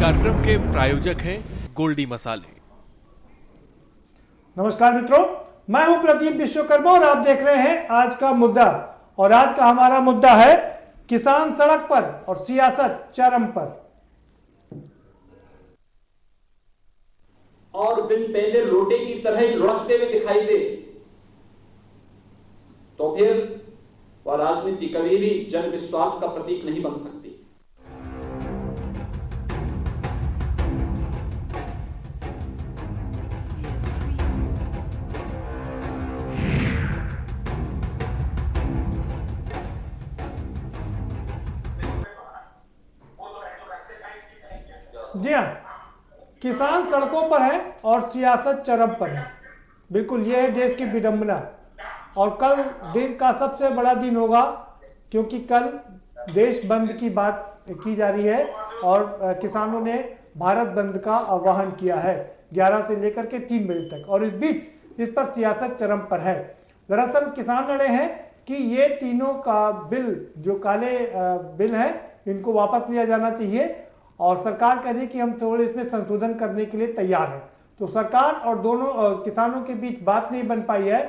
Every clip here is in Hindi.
कार्यक्रम के प्रायोजक हैं गोल्डी मसाले। नमस्कार मित्रों, मैं हूं प्रदीप विश्वकर्मा और आप देख रहे हैं आज का मुद्दा। और आज का हमारा मुद्दा है किसान सड़क पर और सियासत चरम पर। और बिन पहले लोटे की तरह ही लुढ़कते हुए दिखाई दे तो फिर वह राजनीति कभी भी जन विश्वास का प्रतीक नहीं बन सकती। जी हाँ, किसान सड़कों पर है और सियासत चरम पर है। बिल्कुल ये है देश की विडंबना। और कल दिन का सबसे बड़ा दिन होगा क्योंकि कल देश बंद की बात की जा रही है और किसानों ने भारत बंद का आह्वान किया है 11 से लेकर के 3 बजे तक। और इस बीच इस पर सियासत चरम पर है। दरअसल किसान लड़े हैं कि ये तीनों का बिल जो काले बिल हैं इनको वापस लिया जाना चाहिए और सरकार कह रही कि हम थोड़े इसमें संशोधन करने के लिए तैयार हैं। तो सरकार और दोनों किसानों के बीच बात नहीं बन पाई है।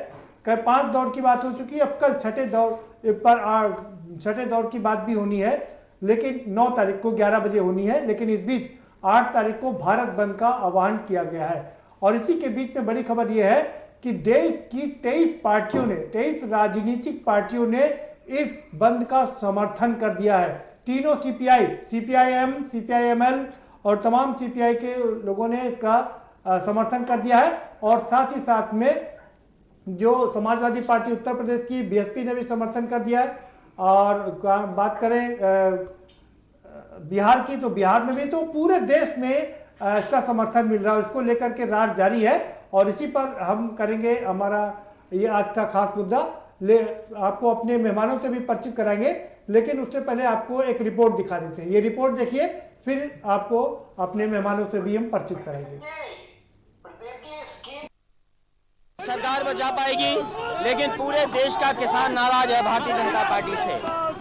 कल 5 दौर की बात हो चुकी है, अब कल छठे दौर की बात भी होनी है, लेकिन 9 तारीख को 11 बजे होनी है। लेकिन इस बीच 8 तारीख को भारत बंद का आह्वान किया गया है। और इसी के बीच में बड़ी खबर यह है कि देश की 23 राजनीतिक पार्टियों ने इस बंद का समर्थन कर दिया है। तीनों सीपीआई, सीपीआईएम, सीपीआईएमएल और तमाम सीपीआई के लोगों ने इसका समर्थन कर दिया है। और साथ ही साथ में जो समाजवादी पार्टी उत्तर प्रदेश की बीएसपी ने भी समर्थन कर दिया है। और बात करें बिहार की, तो बिहार में भी, तो पूरे देश में इसका समर्थन मिल रहा है। इसको लेकर के राज जारी है और इसी पर हम करेंगे हमारा ये आज का खास मुद्दा। आपको अपने मेहमानों से भी परिचित कराएंगे, लेकिन उससे पहले आपको एक रिपोर्ट दिखा देते हैं। ये रिपोर्ट देखिए, फिर आपको अपने मेहमानों से भी हम परिचित कराएंगे। सरकार बचा पाएगी, लेकिन पूरे देश का किसान नाराज है भारतीय जनता पार्टी से।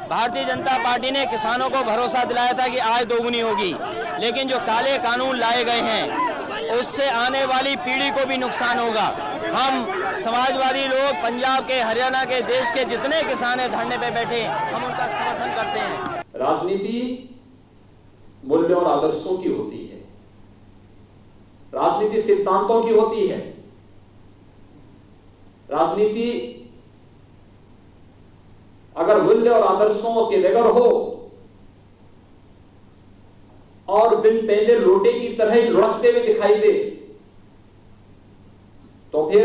भारतीय जनता पार्टी ने किसानों को भरोसा दिलाया था कि आय दोगुनी होगी, लेकिन जो काले कानून लाए गए हैं उससे आने वाली पीढ़ी को भी नुकसान होगा। हम समाजवादी लोग पंजाब के, हरियाणा के, देश के जितने किसान हैं धरने पे बैठे, हम उनका समर्थन करते हैं। राजनीति मूल्य और आदर्शों की होती है, राजनीति सिद्धांतों की होती है। राजनीति अगर मूल्य और आदर्शों के बगैर हो और बिन पहले लोटे की तरह ही लुढ़कते हुए दिखाई दे तो फिर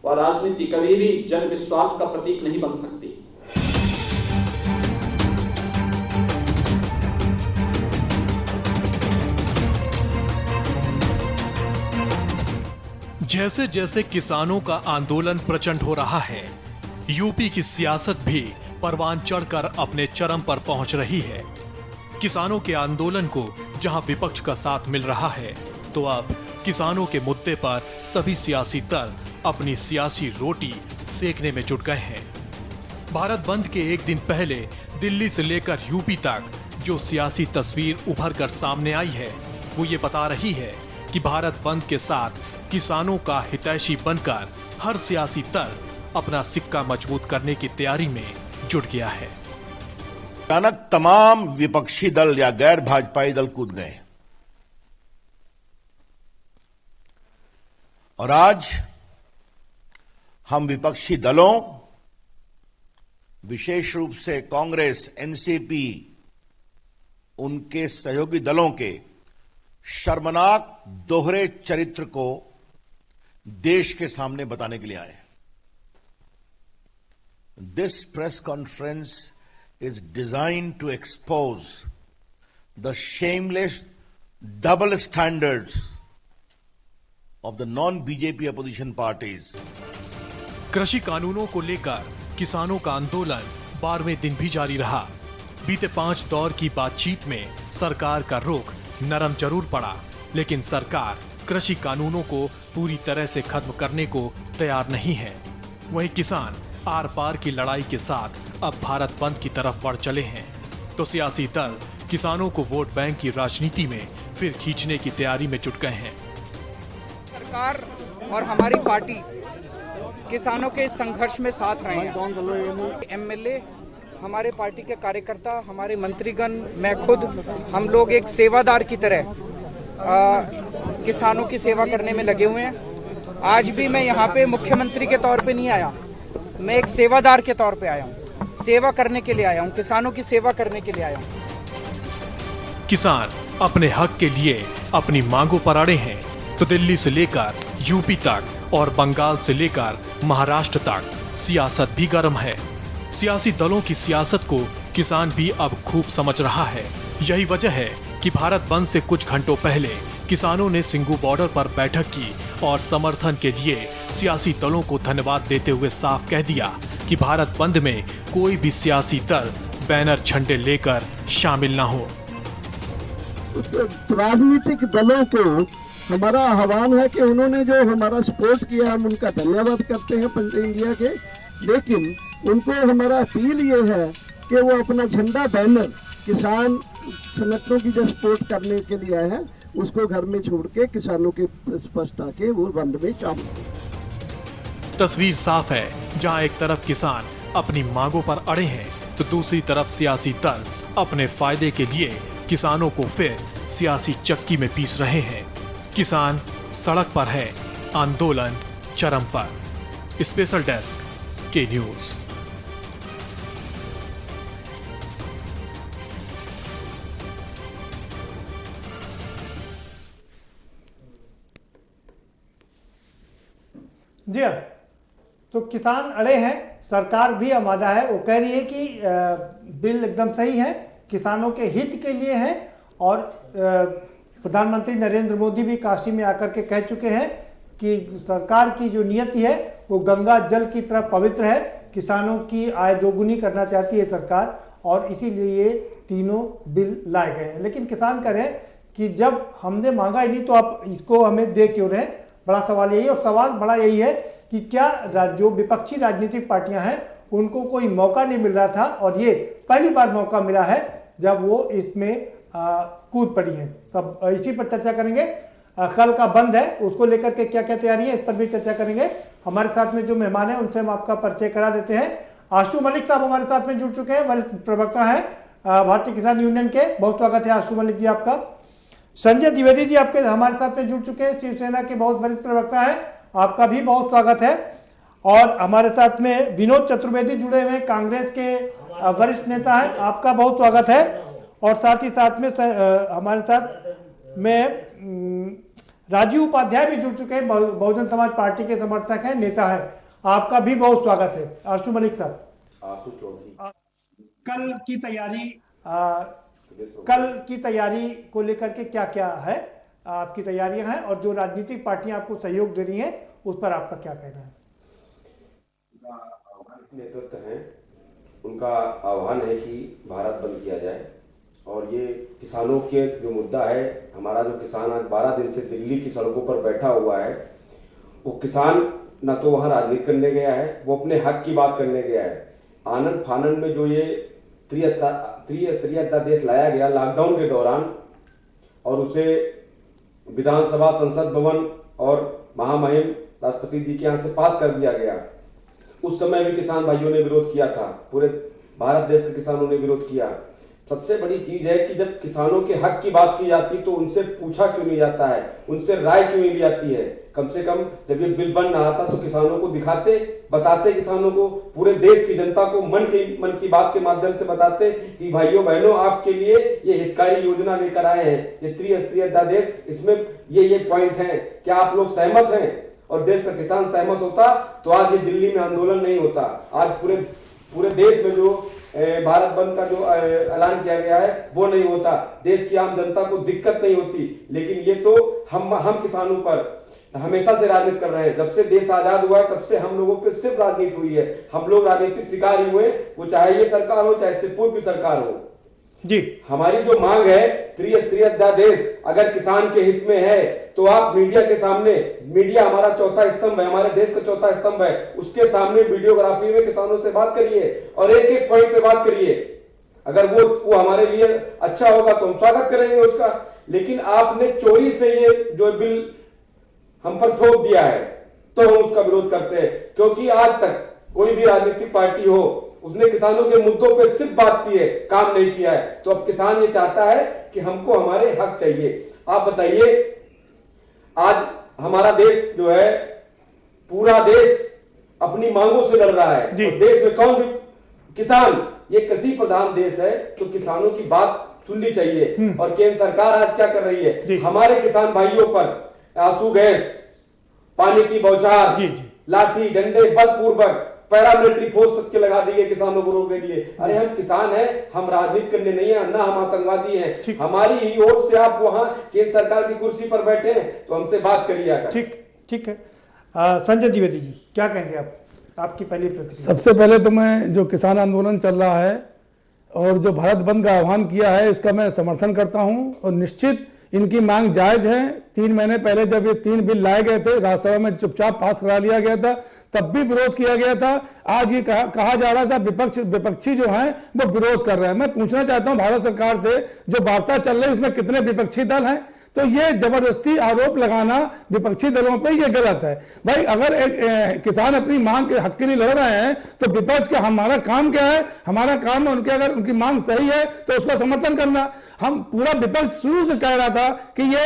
वह राजनीति कभी भी जन विश्वास का प्रतीक नहीं बन सकती। जैसे जैसे किसानों का आंदोलन प्रचंड हो रहा है, यूपी की सियासत भी परवान चढ़कर अपने चरम पर पहुंच रही है। किसानों के आंदोलन को जहां विपक्ष का साथ मिल रहा है, तो अब किसानों के मुद्दे पर सभी सियासी दल अपनी सियासी रोटी सेकने में जुट गए हैं। भारत बंद के एक दिन पहले दिल्ली से लेकर यूपी तक जो सियासी तस्वीर उभर कर सामने आई है, वो ये बता रही है कि भारत बंद के साथ किसानों का हितैषी बनकर हर सियासी दल अपना सिक्का मजबूत करने की तैयारी में जुट गया है। अचानक तमाम विपक्षी दल या गैर भाजपाई दल कूद गए और आज हम विपक्षी दलों, विशेष रूप से कांग्रेस, एनसीपी, उनके सहयोगी दलों के शर्मनाक दोहरे चरित्र को देश के सामने बताने के लिए आए। This press conference is designed to expose the shameless double standards of the non-BJP opposition parties. कृषि कानूनों को लेकर किसानों का आंदोलन 12वें दिन भी जारी रहा। बीते 5 दौर की बातचीत में सरकार का रुख नरम जरूर पड़ा, लेकिन सरकार कृषि कानूनों को पूरी तरह से खत्म करने को तैयार नहीं है। वहीं किसान आर पार की लड़ाई के साथ अब भारत बंद की तरफ बढ़ चले हैं, तो सियासी दल किसानों को वोट बैंक की राजनीति में फिर खींचने की तैयारी में जुट गए हैं। सरकार और हमारी पार्टी किसानों के इस संघर्ष में साथ रहे हैं। एमएलए, हमारे पार्टी के कार्यकर्ता, हमारे मंत्रीगण, मैं खुद, हम लोग एक सेवादार की तरह किसानों की सेवा करने में लगे हुए हैं। आज भी मैं यहाँ पे मुख्यमंत्री के तौर पे नहीं आया, मैं एक सेवादार के तौर पे आया हूँ, सेवा करने के लिए आया हूँ, किसानों की सेवा करने के लिए आया हूँ। किसान अपने हक के लिए अपनी मांगों पर अड़े हैं तो दिल्ली से लेकर यूपी तक और बंगाल से लेकर महाराष्ट्र तक सियासत भी गर्म है। सियासी दलों की सियासत को किसान भी अब खूब समझ रहा है। यही वजह है कि भारत बंद से कुछ घंटों पहले किसानों ने सिंगू बॉर्डर पर बैठक की और समर्थन के लिए सियासी दलों को धन्यवाद देते हुए साफ कह दिया कि भारत बंद में कोई भी सियासी दल बैनर झंडे लेकर शामिल न हो। राजनीतिक दलों को हमारा आह्वान है कि उन्होंने जो हमारा सपोर्ट किया, हम उनका धन्यवाद करते हैं पंच इंडिया के, लेकिन उनको हमारा अपील ये है कि वो अपना झंडा बैनर किसान संगठनों की जो सपोर्ट करने के लिए आए हैं उसको घर में छोड़ के किसानों के स्पष्ट आके वो बंद में शामिल। तस्वीर साफ है, जहां एक तरफ किसान अपनी मांगों पर अड़े हैं तो दूसरी तरफ सियासी दल अपने फायदे के लिए किसानों को फिर सियासी चक्की में पीस रहे हैं। किसान सड़क पर है, आंदोलन चरम पर। स्पेशल डेस्क के न्यूज। जी हाँ, तो किसान अड़े हैं, सरकार भी आमादा है। वो कह रही है कि बिल एकदम सही है, किसानों के हित के लिए है। और प्रधानमंत्री नरेंद्र मोदी भी काशी में आकर के कह चुके हैं कि सरकार की जो नीयति है वो गंगा जल की तरह पवित्र है। किसानों की आय दोगुनी करना चाहती है सरकार और इसीलिए ये तीनों बिल लाए गए हैं। लेकिन किसान कह रहे हैं कि जब हमने मांगा ही नहीं तो आप इसको हमें दे क्यों रहे? बड़ा सवाल यही है। और सवाल बड़ा यही है कि क्या जो विपक्षी राजनीतिक पार्टियां हैं उनको कोई मौका नहीं मिल रहा था और ये पहली बार मौका मिला है जब वो इसमें कूद पड़ी है। सब इसी पर चर्चा करेंगे। कल का बंद है, उसको लेकर के क्या क्या तैयारी है इस पर भी चर्चा करेंगे। हमारे साथ में जो मेहमान हैं उनसे हम आपका परिचय करा देते हैं। आशु मलिक साहब हमारे साथ में जुड़ चुके हैं, वरिष्ठ प्रवक्ता हैं भारतीय किसान यूनियन के। बहुत स्वागत है आशु मलिक जी आपका। संजय द्विवेदी जी आपके हमारे साथ में जुड़ चुके हैं, शिवसेना के बहुत वरिष्ठ प्रवक्ता हैं, आपका भी बहुत स्वागत है। और हमारे साथ में विनोद चतुर्वेदी जुड़े हुए हैं, कांग्रेस के वरिष्ठ नेता हैं, आपका बहुत स्वागत है। और साथ ही साथ में हमारे साथ में राजीव उपाध्याय भी जुड़ चुके हैं, बहुजन समाज पार्टी के समर्थक हैं, नेता हैं, आपका भी बहुत स्वागत है। आशु मलिक साहब, आशु चौधरी, कल की तैयारी को लेकर के क्या क्या है आपकी तैयारियां हैं और जो राजनीतिक पार्टियां आपको सहयोग दे रही हैं उस पर आपका क्या कहना है? नेतृत्व हैं, उनका आह्वान है कि भारत बंद किया जाए और ये किसानों के जो मुद्दा है, हमारा जो किसान आज 12 दिन से दिल्ली की सड़कों पर बैठा हुआ है, वो किसान न तो वहाँ राजनीति करने गया है, वो अपने हक की बात करने गया है। आनंद फानन में जो ये त्रिस्तरीय अध्यादेश लाया गया लॉकडाउन के दौरान और उसे विधानसभा, संसद भवन और महामहिम राष्ट्रपति जी के यहाँ से पास कर दिया गया, उस समय भी किसान भाइयों ने विरोध किया था, पूरे भारत देश के किसानों ने विरोध किया। सबसे बड़ी चीज है कि जब किसानों के हक की बात की जाती तो उनसे पूछा क्यों नहीं जाता है, उनसे राय क्यों नहीं ली जाती है। कम से कम जब ये बिल बन रहा था तो किसानों को दिखाते, बताते, किसानों को, पूरे देश की जनता को मन की बात के माध्यम से बताते कि भाइयों बहनों आपके लिए ये हितकारी योजना लेकर आए हैं, ये त्रिस्तरीय अध्यादेश, इसमें ये पॉइंट है, क्या आप लोग सहमत हैं? और देश का किसान सहमत होता तो आज ये दिल्ली में आंदोलन नहीं होता। आज पूरे देश में जो भारत बंद का जो ऐलान किया गया है वो नहीं होता, देश की आम जनता को दिक्कत नहीं होती। लेकिन ये तो हम किसानों पर हमेशा से राजनीति कर रहे हैं। जब से देश आजाद हुआ है तब से हम लोगों पर सिर्फ राजनीति हुई है, हम लोग राजनीतिक शिकार ही हुए, वो चाहे ये सरकार हो चाहे इससे पूर्व की सरकार हो जी। हमारी जो मांग है त्रिस्तरीय अध्यादेश अगर किसान के हित में है तो आप मीडिया के सामने, मीडिया हमारा चौथा स्तंभ है, हमारे देश का चौथा स्तंभ है, उसके सामने वीडियोग्राफी में किसानों से बात करिए और एक एक पॉइंट पे बात करिए। अगर वो हमारे लिए अच्छा होगा तो हम स्वागत करेंगे उसका, लेकिन आपने चोरी से ये जो बिल हम पर थोप दिया है, तो हम उसका विरोध करते हैं। क्योंकि आज तक कोई भी राजनीतिक पार्टी हो, उसने किसानों के मुद्दों पे सिर्फ बात की है, काम नहीं किया है। तो अब किसान ये चाहता है कि हमको हमारे हक चाहिए। आप बताइए, आज हमारा देश जो है, पूरा देश अपनी मांगों से लड़ रहा है। और देश में कौन भी किसान, ये कृषि प्रधान देश है, तो किसानों की बात सुननी चाहिए। और केंद्र सरकार आज क्या कर रही है, हमारे किसान भाइयों पर आंसू गैस, पानी की बौछार, लाठी डंडे बलपूर्वक पैरामिलिट्री फोर्स तक के लगा दिए किसानों को रोकने के लिए। अरे हम किसान हैं, हम राजनीति करने नहीं है, ना हम आतंकवादी हैं। हमारी ही वोट से आप वहां केंद्र सरकार की कुर्सी पर बैठे हैं, तो हमसे बात करिए। ठीक है। संजय द्विवेदी जी, क्या कहेंगे आप, आपकी पहली प्रतिक्रिया? सबसे पहले तो मैं, जो किसान आंदोलन चल रहा है और जो भारत बंद का आह्वान किया है, इसका मैं समर्थन करता हूं। और निश्चित इनकी मांग जायज है। 3 महीने पहले जब ये 3 बिल लाए गए थे, राज्यसभा में चुपचाप पास करा लिया गया था, तब भी विरोध किया गया था। आज ये कहा जा रहा है विपक्षी जो हैं वो विरोध कर रहे हैं। मैं पूछना चाहता हूं भारत सरकार से, जो वार्ता चल रही है उसमें कितने विपक्षी दल हैं? तो ये जबरदस्ती आरोप लगाना विपक्षी दलों पे ये गलत है। भाई अगर एक किसान अपनी मांग के हक के लिए लड़ रहे हैं, तो विपक्ष का हमारा काम क्या है? हमारा काम है अगर उनकी मांग सही है तो उसका समर्थन करना। हम पूरा विपक्ष शुरू से कह रहा था कि ये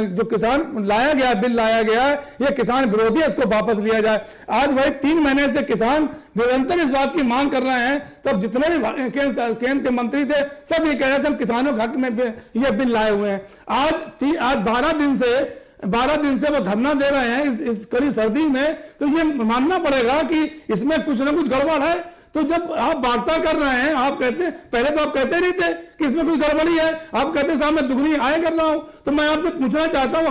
जो किसान लाया गया बिल लाया गया है, ये किसान विरोधी है, इसको वापस लिया जाए। आज भाई 3 महीने से किसान निरंतर इस बात की मांग कर रहे हैं। तब जितने भी केंद्र के मंत्री थे, सब ये कह रहे थे हम किसानों के हक में ये बिल लाए हुए हैं। आज 12 दिन से वो धरना दे रहे हैं इस कड़ी सर्दी में। तो ये मानना पड़ेगा कि इसमें कुछ ना कुछ गड़बड़ है। तो जब आप वार्ता कर रहे हैं, आप कहते, पहले तो आप कहते नहीं थे कि इसमें कुछ गड़बड़ी है, आप कहते साहब मैं दुगनी आय कर रहा हूं। तो मैं आपसे पूछना चाहता हूं,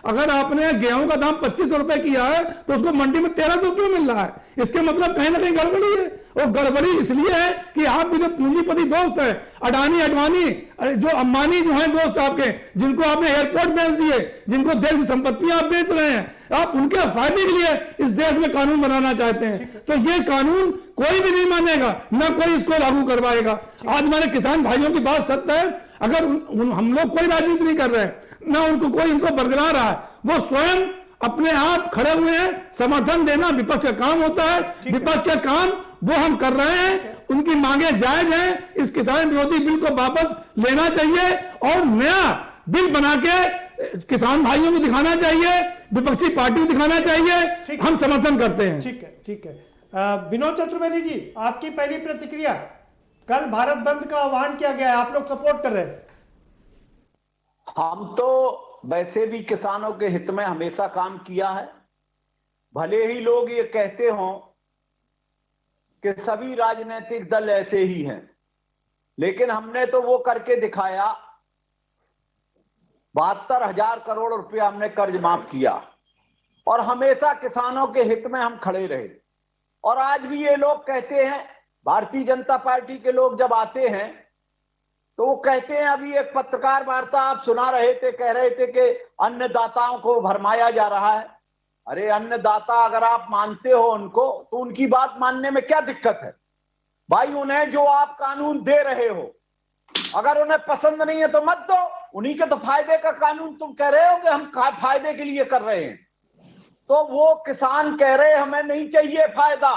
अगर आपने गेहूं का दाम 2500 रुपए किया है, तो उसको मंडी में 1300 क्यों मिल रहा है? इसके मतलब कहीं ना कहीं गड़बड़ी है। और गड़बड़ी इसलिए है कि आपके जो पूंजीपति दोस्त है, अडानी अडवाणी, जो अंबानी जो है दोस्त आपके, जिनको आपने एयरपोर्ट बेच दिए, जिनको देश की संपत्तियां आप बेच रहे हैं, आप उनके फायदे के लिए इस देश में कानून बनाना चाहते हैं। तो ये कानून कोई भी नहीं मानेगा, ना कोई इसको लागू करवाएगा। आज हमारे किसान भाइयों की बात सत्य है। अगर हम लोग कोई राजनीति नहीं कर रहे हैं, ना उनको कोई इनको बरगला रहा है, वो स्वयं अपने आप खड़े हुए हैं। समर्थन देना विपक्ष का काम होता है। विपक्ष का काम वो हम कर रहे हैं। उनकी मांगे जायज हैं। इस किसान विरोधी बिल को वापस लेना चाहिए और नया बिल बना के किसान भाइयों को दिखाना चाहिए, विपक्षी पार्टी को दिखाना चाहिए। हम समर्थन करते हैं। ठीक है। विनोद चतुर्वेदी जी, आपकी पहली प्रतिक्रिया। कल भारत बंद का आह्वान किया गया है, आप लोग सपोर्ट कर रहे हैं। हम तो वैसे भी किसानों के हित में हमेशा काम किया है। भले ही लोग ये कहते हों कि सभी राजनीतिक दल ऐसे ही हैं, लेकिन हमने तो वो करके दिखाया। 72,000 करोड़ रुपया हमने कर्ज माफ किया और हमेशा किसानों के हित में हम खड़े रहे। और आज भी ये लोग कहते हैं, भारतीय जनता पार्टी के लोग जब आते हैं तो वो कहते हैं, अभी एक पत्रकार वार्ता आप सुना रहे थे, कह रहे थे कि अन्नदाताओं को भरमाया जा रहा है। अरे अन्नदाता अगर आप मानते हो उनको, तो उनकी बात मानने में क्या दिक्कत है भाई? उन्हें जो आप कानून दे रहे हो, अगर उन्हें पसंद नहीं है तो मत दो। उन्हीं के तो फायदे का कानून तुम कह रहे हो कि हम फायदे के लिए कर रहे हैं। तो वो किसान कह रहे हमें नहीं चाहिए फायदा,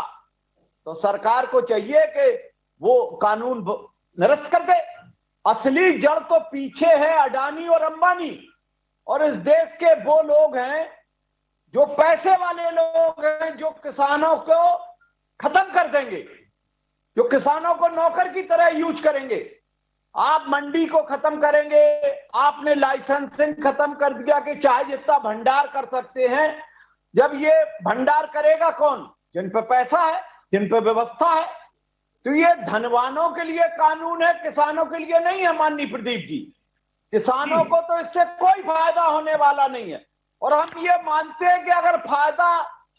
तो सरकार को चाहिए कि वो कानून निरस्त कर दे। असली जड़ तो पीछे है अडानी और अंबानी, और इस देश के वो लोग हैं जो पैसे वाले लोग हैं, जो किसानों को खत्म कर देंगे, जो किसानों को नौकर की तरह यूज करेंगे। आप मंडी को खत्म करेंगे, आपने लाइसेंसिंग खत्म कर दिया कि चाहे जितना भंडार कर सकते हैं। जब ये भंडार करेगा कौन? जिन पे पैसा है, जिन पे व्यवस्था है। तो ये धनवानों के लिए कानून है, किसानों के लिए नहीं है। माननीय प्रदीप जी, किसानों को तो इससे कोई फायदा होने वाला नहीं है। और हम ये मानते हैं कि अगर फायदा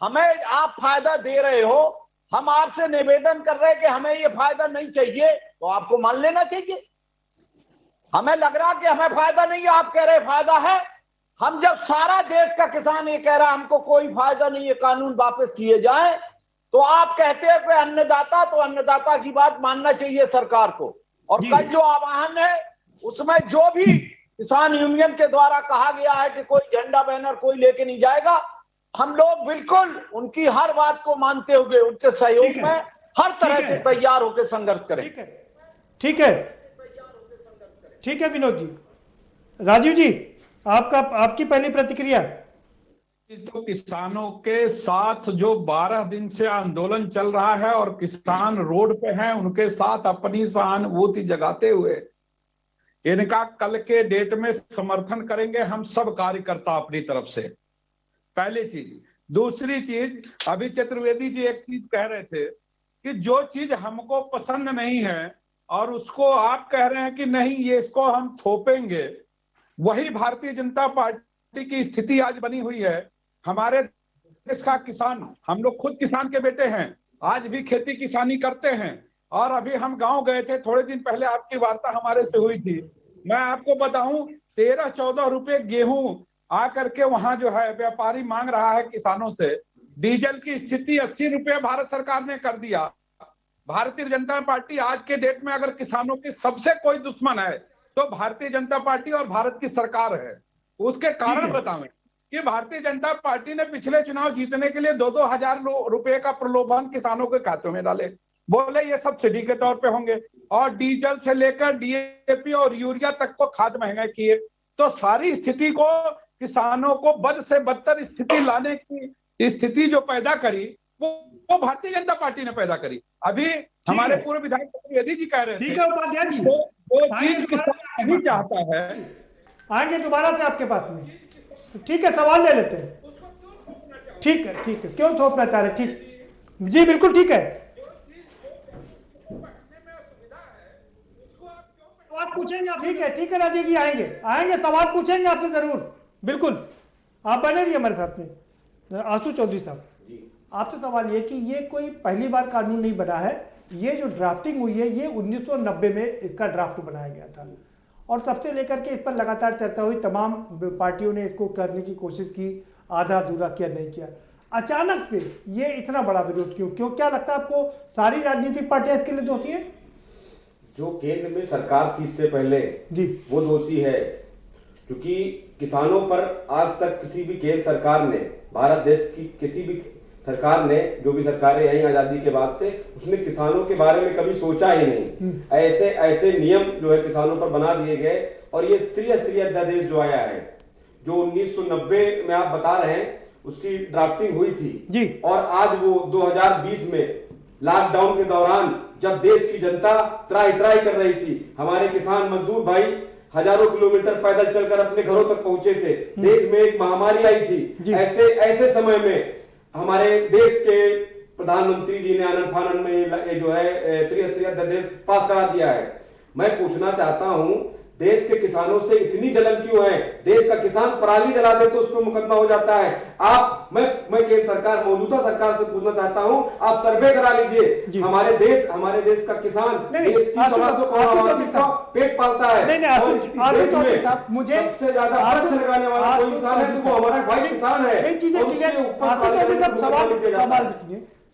हमें आप फायदा दे रहे हो, हम आपसे निवेदन कर रहे हैं कि हमें ये फायदा नहीं चाहिए, तो आपको मान लेना चाहिए। हमें लग रहा कि हमें फायदा नहीं है, आप कह रहे फायदा है। हम जब सारा देश का किसान ये कह रहा हमको कोई फायदा नहीं है, कानून वापस किए जाए, तो आप कहते हैं कि अन्नदाता, तो अन्नदाता की बात मानना चाहिए सरकार को। और कल जो आह्वान है उसमें जो भी किसान यूनियन के द्वारा कहा गया है कि कोई झंडा बैनर कोई लेके नहीं जाएगा। हम लोग बिल्कुल उनकी हर बात को मानते हुए उनके सहयोग में हर तरह से तैयार होकर संघर्ष करें। ठीक है, ठीक है विनोद जी। राजीव जी, आपकी पहली प्रतिक्रिया। तो किसानों के साथ जो 12 दिन से आंदोलन चल रहा है और किसान रोड पे हैं, उनके साथ अपनी सहानुभूति जगाते हुए इनका कल के डेट में समर्थन करेंगे हम सब कार्यकर्ता अपनी तरफ से, पहली चीज। दूसरी चीज, अभी चतुर्वेदी जी एक चीज कह रहे थे कि जो चीज हमको पसंद नहीं है और उसको आप कह रहे हैं कि नहीं ये इसको हम थोपेंगे, वही भारतीय जनता पार्टी की स्थिति आज बनी हुई है। हमारे देश का किसान, हम लोग खुद किसान के बेटे हैं, आज भी खेती किसानी करते हैं। और अभी हम गांव गए थे, थोड़े दिन पहले आपकी वार्ता हमारे से हुई थी। मैं आपको बताऊं 13-14 रुपए गेहूं आकर के वहां जो है व्यापारी मांग रहा है किसानों से। डीजल की स्थिति 80 रुपए भारत सरकार ने कर दिया। भारतीय जनता पार्टी आज के डेट में अगर किसानों के सबसे कोई दुश्मन है तो भारतीय जनता पार्टी और भारत की सरकार है। उसके कारण बतावें कि भारतीय जनता पार्टी ने पिछले चुनाव जीतने के लिए 2-2 हजार रुपए का प्रलोभन किसानों के खातों में डाले, बोले ये सब्सिडी के तौर पे होंगे, और डीजल से लेकर डीएपी और यूरिया तक को खाद महंगा किए। तो सारी स्थिति को किसानों को बद से बदतर स्थिति लाने की स्थिति जो पैदा करी वो भारतीय जनता पार्टी ने पैदा करी। अभी हमारे पूर्व विधायक चतुर्वेदी जी कह रहे थे, ठीक है उपाध्याय जी, वो चीज किसान नहीं चाहता है। आएंगे दोबारा से आपके पास में। ठीक है, सवाल ले लेते हैं। ठीक है, क्यों थोपना चाह रहे? ठीक जी, बिल्कुल ठीक है। पूछेंगे, ठीक है राजीव जी, आएंगे सवाल पूछेंगे आपसे जरूर, बिल्कुल। आप बने रहिए हमारे साथ में। आशु चौधरी साहब, आपसे सवाल ये कि ये कोई पहली बार कानून नहीं बना है। ये जो ड्राफ्टिंग हुई है ये 1990 में इसका ड्राफ्ट बनाया गया था और तब से लेकर के इस पर लगातार चर्चा हुई। तमाम पार्टियों ने इसको करने की कोशिश की, आधा अधूरा किया, नहीं किया। अचानक से ये इतना बड़ा विरोध क्यों? क्या लगता है आपको सारी राजनीतिक पार्टियां इसके लिए दोषी है? जो केंद्र में सरकार थी इससे पहले जी, वो दोषी है, क्योंकि किसानों पर आज तक किसी भी केंद्र सरकार ने, भारत देश की किसी भी सरकार ने, जो भी सरकारें आई आजादी के बाद से, उसने किसानों के बारे में कभी सोचा ही नहीं। ऐसे नियम जो है किसानों पर बना दिए गए। और ये त्रिस्तरीय अध्यादेश जो आया है, जो 1990 में आप बता रहे हैं, उसकी ड्राफ्टिंग हुई थी जी, और आज वो 2020 में लॉकडाउन के दौरान जब देश की जनता त्राही कर रही थी, हमारे किसान मजदूर भाई हजारों किलोमीटर पैदल चलकर अपने घरों तक पहुंचे थे, देश में एक महामारी आई थी। ऐसे समय में हमारे देश के प्रधानमंत्री जी ने आनन फानन में जो है त्रिस्तरीय अध्यादेश पास करा दिया है। मैं पूछना चाहता हूं, देश के किसानों से इतनी जलन क्यों है? देश का किसान पराली जला दे तो उस पर मुकदमा हो जाता है। मैं केंद्र सरकार, मौजूदा सरकार से पूछना चाहता हूं, आप सर्वे करा लीजिए। हमारे देश का किसान देश की 1600 करोड़ पेट पालता है। मुझे सबसे ज्यादा वृक्ष लगाने वाला कोई इंसान है तो वो हमारा भाई किसान है।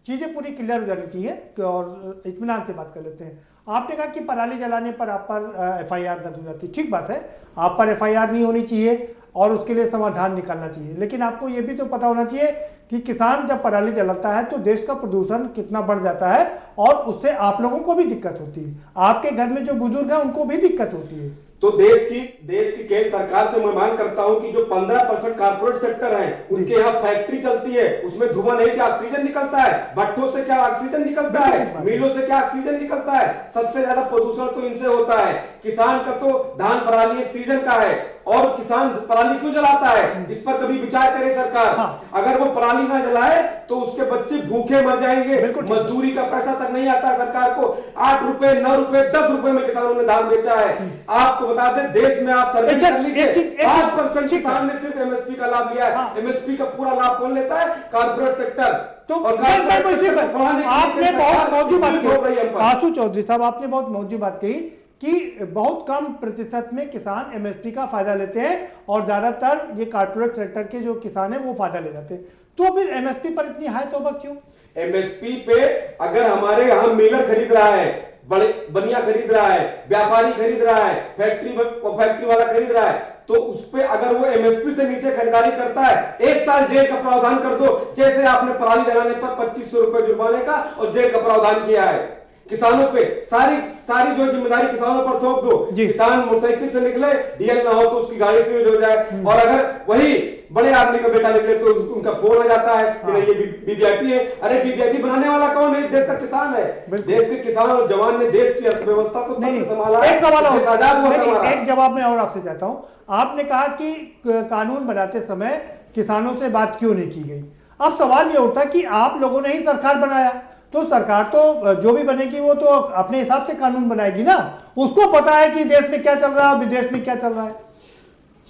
चीजें पूरी क्लियर हो जानी चाहिए और इत्मीनान से बात कर लेते हैं। आपने कहा कि पराली जलाने पर आप पर एफआईआर दर्ज हो जाती है, ठीक बात है, आप पर एफआईआर नहीं होनी चाहिए और उसके लिए समाधान निकालना चाहिए। लेकिन आपको ये भी तो पता होना चाहिए कि किसान जब पराली जलाता है तो देश का प्रदूषण कितना बढ़ जाता है और उससे आप लोगों को भी दिक्कत होती है, आपके घर में जो बुजुर्ग है उनको भी दिक्कत होती है। तो देश की केंद्र सरकार से मैं मांग करता हूं कि जो 15% कारपोरेट सेक्टर है, उनके यहाँ फैक्ट्री चलती है, उसमें धुआं नहीं, क्या ऑक्सीजन निकलता है? भट्टों से क्या ऑक्सीजन निकलता है? मिलों से क्या ऑक्सीजन निकलता है? सबसे ज्यादा प्रदूषण तो इनसे होता है। किसान का तो धान पराली एक सीजन का है और किसान पराली क्यों जलाता है? इस पर कभी विचार करे सरकार। अगर वो पराली ना जलाए तो उसके बच्चे भूखे मर जाएंगे। मजदूरी का पैसा तक नहीं आता है सरकार को। 8 रुपए, 9 रुपए, 10 रुपए में किसानों ने धान बेचा है। आपको बता दें, देश में आप सर्वे कर लीजिए, 5% किसान ने सिर्फ एमएसपी का लाभ लिया है। एमएसपी का पूरा लाभ कौन लेता है? Corporate sector. तो आपने बहुत मौजूद बात कही, आशु चौधरी साहब, आपने बहुत मौजूद बात कही कि बहुत कम प्रतिशत में किसान एमएसपी का फायदा लेते हैं और ज्यादातर ये कारपोरेट सेक्टर के जो किसान हैं वो फायदा ले जाते हैं। तो फिर एमएसपी पर इतनी हाई तौबा क्यों? एमएसपी पे अगर हमारे यहाँ मिलर खरीद रहा है, बड़े बनिया खरीद रहा है, व्यापारी खरीद रहा है, फैक्ट्री वाला खरीद रहा है, तो उस पे अगर वो एमएसपी से नीचे खरीदारी करता है, 1 साल जेल का प्रावधान कर दो, जैसे आपने पराली जलाने पर 2500 रुपए जुर्माने का और जेल का प्रावधान किया है। किसानों पे सारी जो जिम्मेदारी किसानों पर थोप दो। किसान मोटरसाइकिल से निकले, डीएल ना हो तो उसकी गाड़ी से यूज हो जाए, और अगर वही बड़े आदमी का बेटा निकले तो उनका फोन आ जाता है कि नहीं ये वीवीआईपी है। अरे वीवीआईपी बनाने वाला कौन है? देश का किसान है। देश के किसान और जवान ने देश की अर्थव्यवस्था को संभाला। एक सवाल और, आजाद एक जवाब मैं और आपसे चाहता हूं। आपने कहा कि कानून बनाते समय किसानों से बात क्यों नहीं की गई। अब सवाल ये उठता है कि आप लोगों ने ही सरकार बनाया, तो सरकार तो जो भी बनेगी वो तो अपने हिसाब से कानून बनाएगी ना। उसको पता है कि देश में क्या चल रहा है, विदेश में क्या चल रहा है।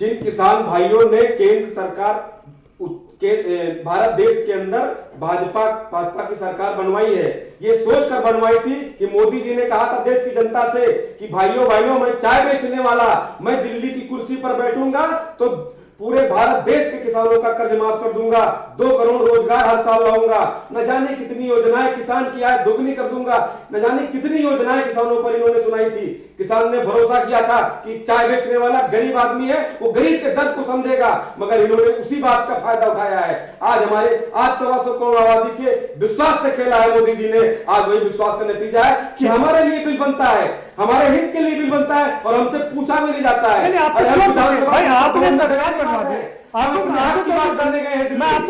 जिन किसान भाइयों ने केंद्र सरकार के भारत देश के अंदर भाजपा की सरकार बनवाई है, ये सोच कर बनवाई थी कि मोदी जी ने कहा था देश की जनता से कि भाइयों मैं चाय बेचने वाला, मैं दिल्ली की कुर्सी पर बैठूंगा तो पूरे भारत देश के किसानों का कर्ज माफ कर दूंगा, 2 करोड़ रोजगार हर साल लाऊंगा, न जाने कितनी योजनाएं किसान की आय दोगुनी कर दूंगा, न जाने कितनी योजनाएं किसानों पर इन्होंने सुनाई थी। किसान ने भरोसा किया था कि चाय बेचने वाला गरीब आदमी है, वो गरीब के दर्द को समझेगा, मगर इन्होंने उसी बात का फायदा उठाया है। आज 125 करोड़ आबादी के विश्वास से खेला है मोदी जी ने। आज वही विश्वास का नतीजा है कि हमारे लिए बिल बनता है, हमारे हित के लिए बिल बनता है और हमसे पूछा भी नहीं जाता है। मैं आपसे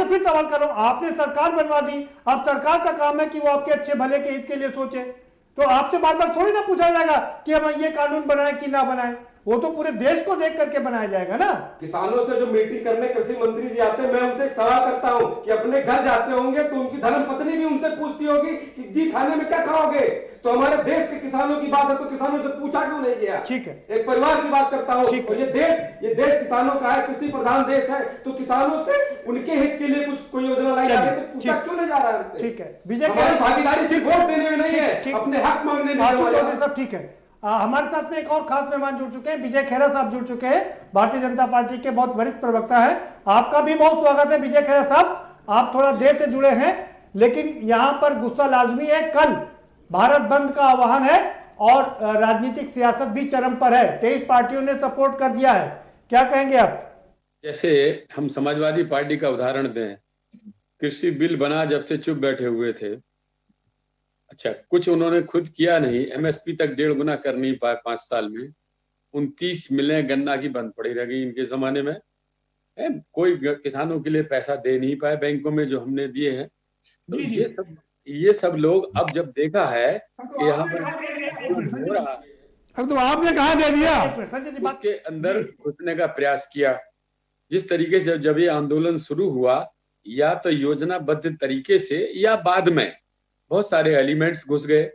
फिर सवाल कर रहा हूं, आपने सरकार बनवा दी, अब सरकार का काम है कि वो आपके अच्छे भले के हित के लिए सोचे, तो आपसे बार बार थोड़ी ना पूछा जाएगा कि हम ये कानून बनाए कि ना बनाए। वो तो पूरे देश को देख करके बनाया जाएगा ना। किसानों से जो मीटिंग करने कृषि मंत्री जी आते हैं, मैं उनसे एक सवाल करता हूं कि अपने घर जाते होंगे तो उनकी धर्म पत्नी भी उनसे पूछती होगी कि जी खाने में क्या खाओगे। तो हमारे देश के किसानों की बात है तो किसानों से पूछा क्यों नहीं गया? ठीक है, एक परिवार की बात करता हूं, और ये देश किसानों का है, कृषि प्रधान देश है, तो किसानों से उनके हित के लिए कोई योजना लाई जा रही है तो पूछा क्यों नहीं जा रहा है? ठीक है, विजय भागीदारी सिर्फ वोट देने में नहीं है, अपने हक मांगने में। सब ठीक है। हमारे साथ में एक और खास मेहमान जुड़ चुके हैं, विजय खेरा साहब जुड़ चुके हैं, भारतीय जनता पार्टी के बहुत वरिष्ठ प्रवक्ता है। आपका भी बहुत स्वागत है विजय खेरा साहब। आप थोड़ा देर से जुड़े हैं, लेकिन यहां पर गुस्सा लाजमी है। कल भारत बंद का आह्वान है और राजनीतिक सियासत भी चरम पर है। 23 पार्टियों ने सपोर्ट कर दिया है, क्या कहेंगे आप? जैसे हम समाजवादी पार्टी का उदाहरण दें, कृषि बिल बना जब से चुप बैठे हुए थे। अच्छा, कुछ उन्होंने खुद किया नहीं, एमएसपी तक 1.5 गुना कर नहीं पाए 5 साल में। 29 मिलें गन्ना की बंद पड़ी रह गई इनके जमाने में। कोई किसानों के लिए पैसा दे नहीं पाए बैंकों में जो हमने दिए हैं। तो ये सब लोग अब जब देखा है कि यहाँ पर हो रहा है, अब तो आपने कहा दे दिया, उसके अंदर घुसने का प्रयास किया। जिस तरीके से जब ये आंदोलन शुरू हुआ, या तो योजनाबद्ध तरीके से या बाद में बहुत सारे एलिमेंट्स घुस गए,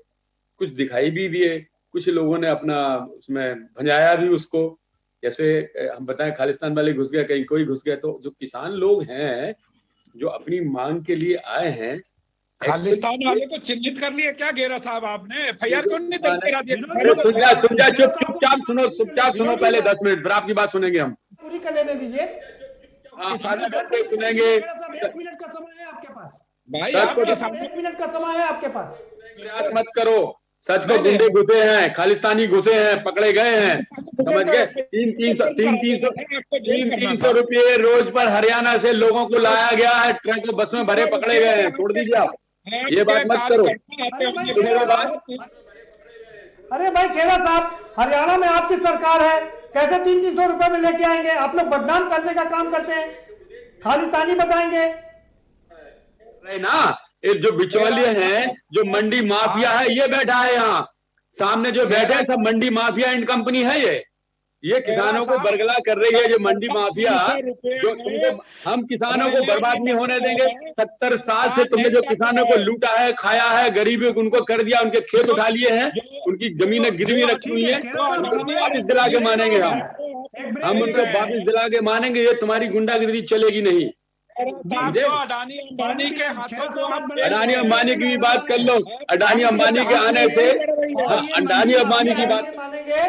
कुछ दिखाई भी दिए, कुछ लोगों ने अपना उसमें भंजाया भी उसको। जैसे हम बताएं खालिस्तान वाले घुस गए, कहीं कोई घुस गया। तो जो किसान लोग हैं जो अपनी मांग के लिए आए हैं, खालिस्तान वाले को चिन्हित कर लिया क्या घेरा साहब आपने? एफआईआर क्यों नहीं दर्ज करा दिया? चुपचाप सुनो पहले 10 मिनट, फिर आपकी बात सुनेंगे हम। पूरी कर लेने दीजिए। सुनेंगे। 1 मिनट का समय है आपके पास भाई, 1 मिनट का समय है आपके पास। प्रयास मत करो। सच को गुंडे घुसे हैं, खालिस्तानी घुसे हैं, पकड़े गए हैं, समझ गए। 300 रुपये रोज पर हरियाणा से लोगों को लाया गया है, ट्रक बस में भरे पकड़े गए हैं। छोड़ दीजिए आप, ये बात मत करो। अरे भाई खेरा साहब, हरियाणा में आपकी सरकार है, कैसे 300 रुपए में लेके आएंगे? आप लोग बदनाम करने का काम करते हैं, खालिस्तानी बताएंगे ना। ये जो बिचौलिए हैं, जो मंडी माफिया है, ये बैठा है यहाँ सामने, जो बैठे हैं सब मंडी माफिया एंड कंपनी है। ये किसानों को बरगला कर रही है, जो मंडी माफिया, जो तुमको हम किसानों को बर्बाद नहीं होने देंगे। 70 साल से तुमने जो किसानों को लूटा है, खाया है, गरीबी उनको कर दिया, उनके खेत उठा लिए हैं, उनकी जमीनें गिरवी रखी हुई है, वापिस दिला के मानेंगे हम उनको वापिस दिला के मानेंगे। ये तुम्हारी गुंडागिरी चलेगी नहीं। अडानी अंबानी की भी बात कर लो। अडानी अंबानी के आने से अडानी अंबानी की बात मानेंगे,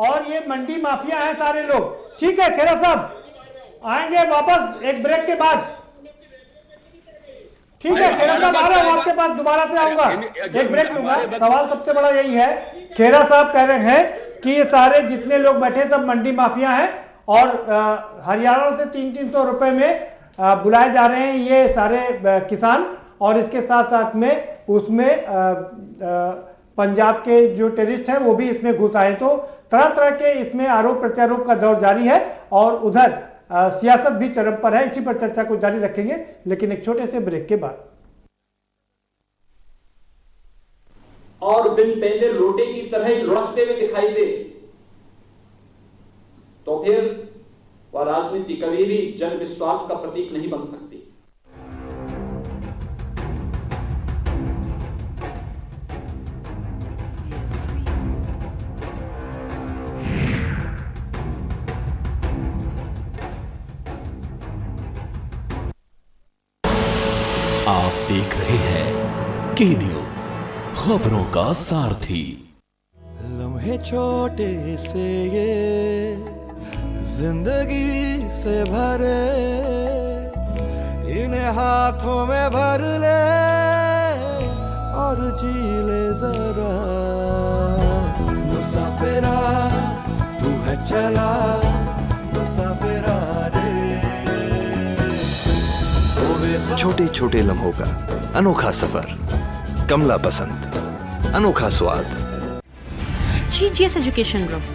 और ये मंडी माफिया है सारे लोग। ठीक है खेरा साहब, आएंगे वापस एक ब्रेक के बाद। ठीक है खेरा साहब, आ रहा हूं आपके पास, दोबारा से आऊंगा, एक ब्रेक लूंगा। सवाल सबसे बड़ा यही है, खेरा साहब कह रहे हैं कि ये सारे जितने लोग बैठे सब मंडी माफिया हैं और हरियाणा से 300 रुपए में बुलाए जा रहे हैं ये सारे किसान, और इसके साथ साथ में उसमें पंजाब के जो टेररिस्ट हैं वो भी इसमें घुस आए। तो तरह तरह के इसमें आरोप प्रत्यारोप का दौर जारी है और उधर सियासत भी चरम पर है। इसी पर चर्चा को जारी रखेंगे, लेकिन एक छोटे से ब्रेक के बाद। और बिन पहले लोटे की तरह ही लुढ़कते हुए दिखाई दे तो फिर वह राजनीति कभी भी जन विश्वास का प्रतीक नहीं बन सकती। आप देख रहे हैं के न्यूज, खबरों का सारथी। लम्हे छोटे से ये जिंदगी से भरे, इन्हें हाथों में भर ले और जी ले जरा। मुसाफिरा तू है चला, मुसाफिरा रे। छोटे छोटे लम्हों का अनोखा सफर, कमला पसंद, अनोखा स्वाद। GGS Education Group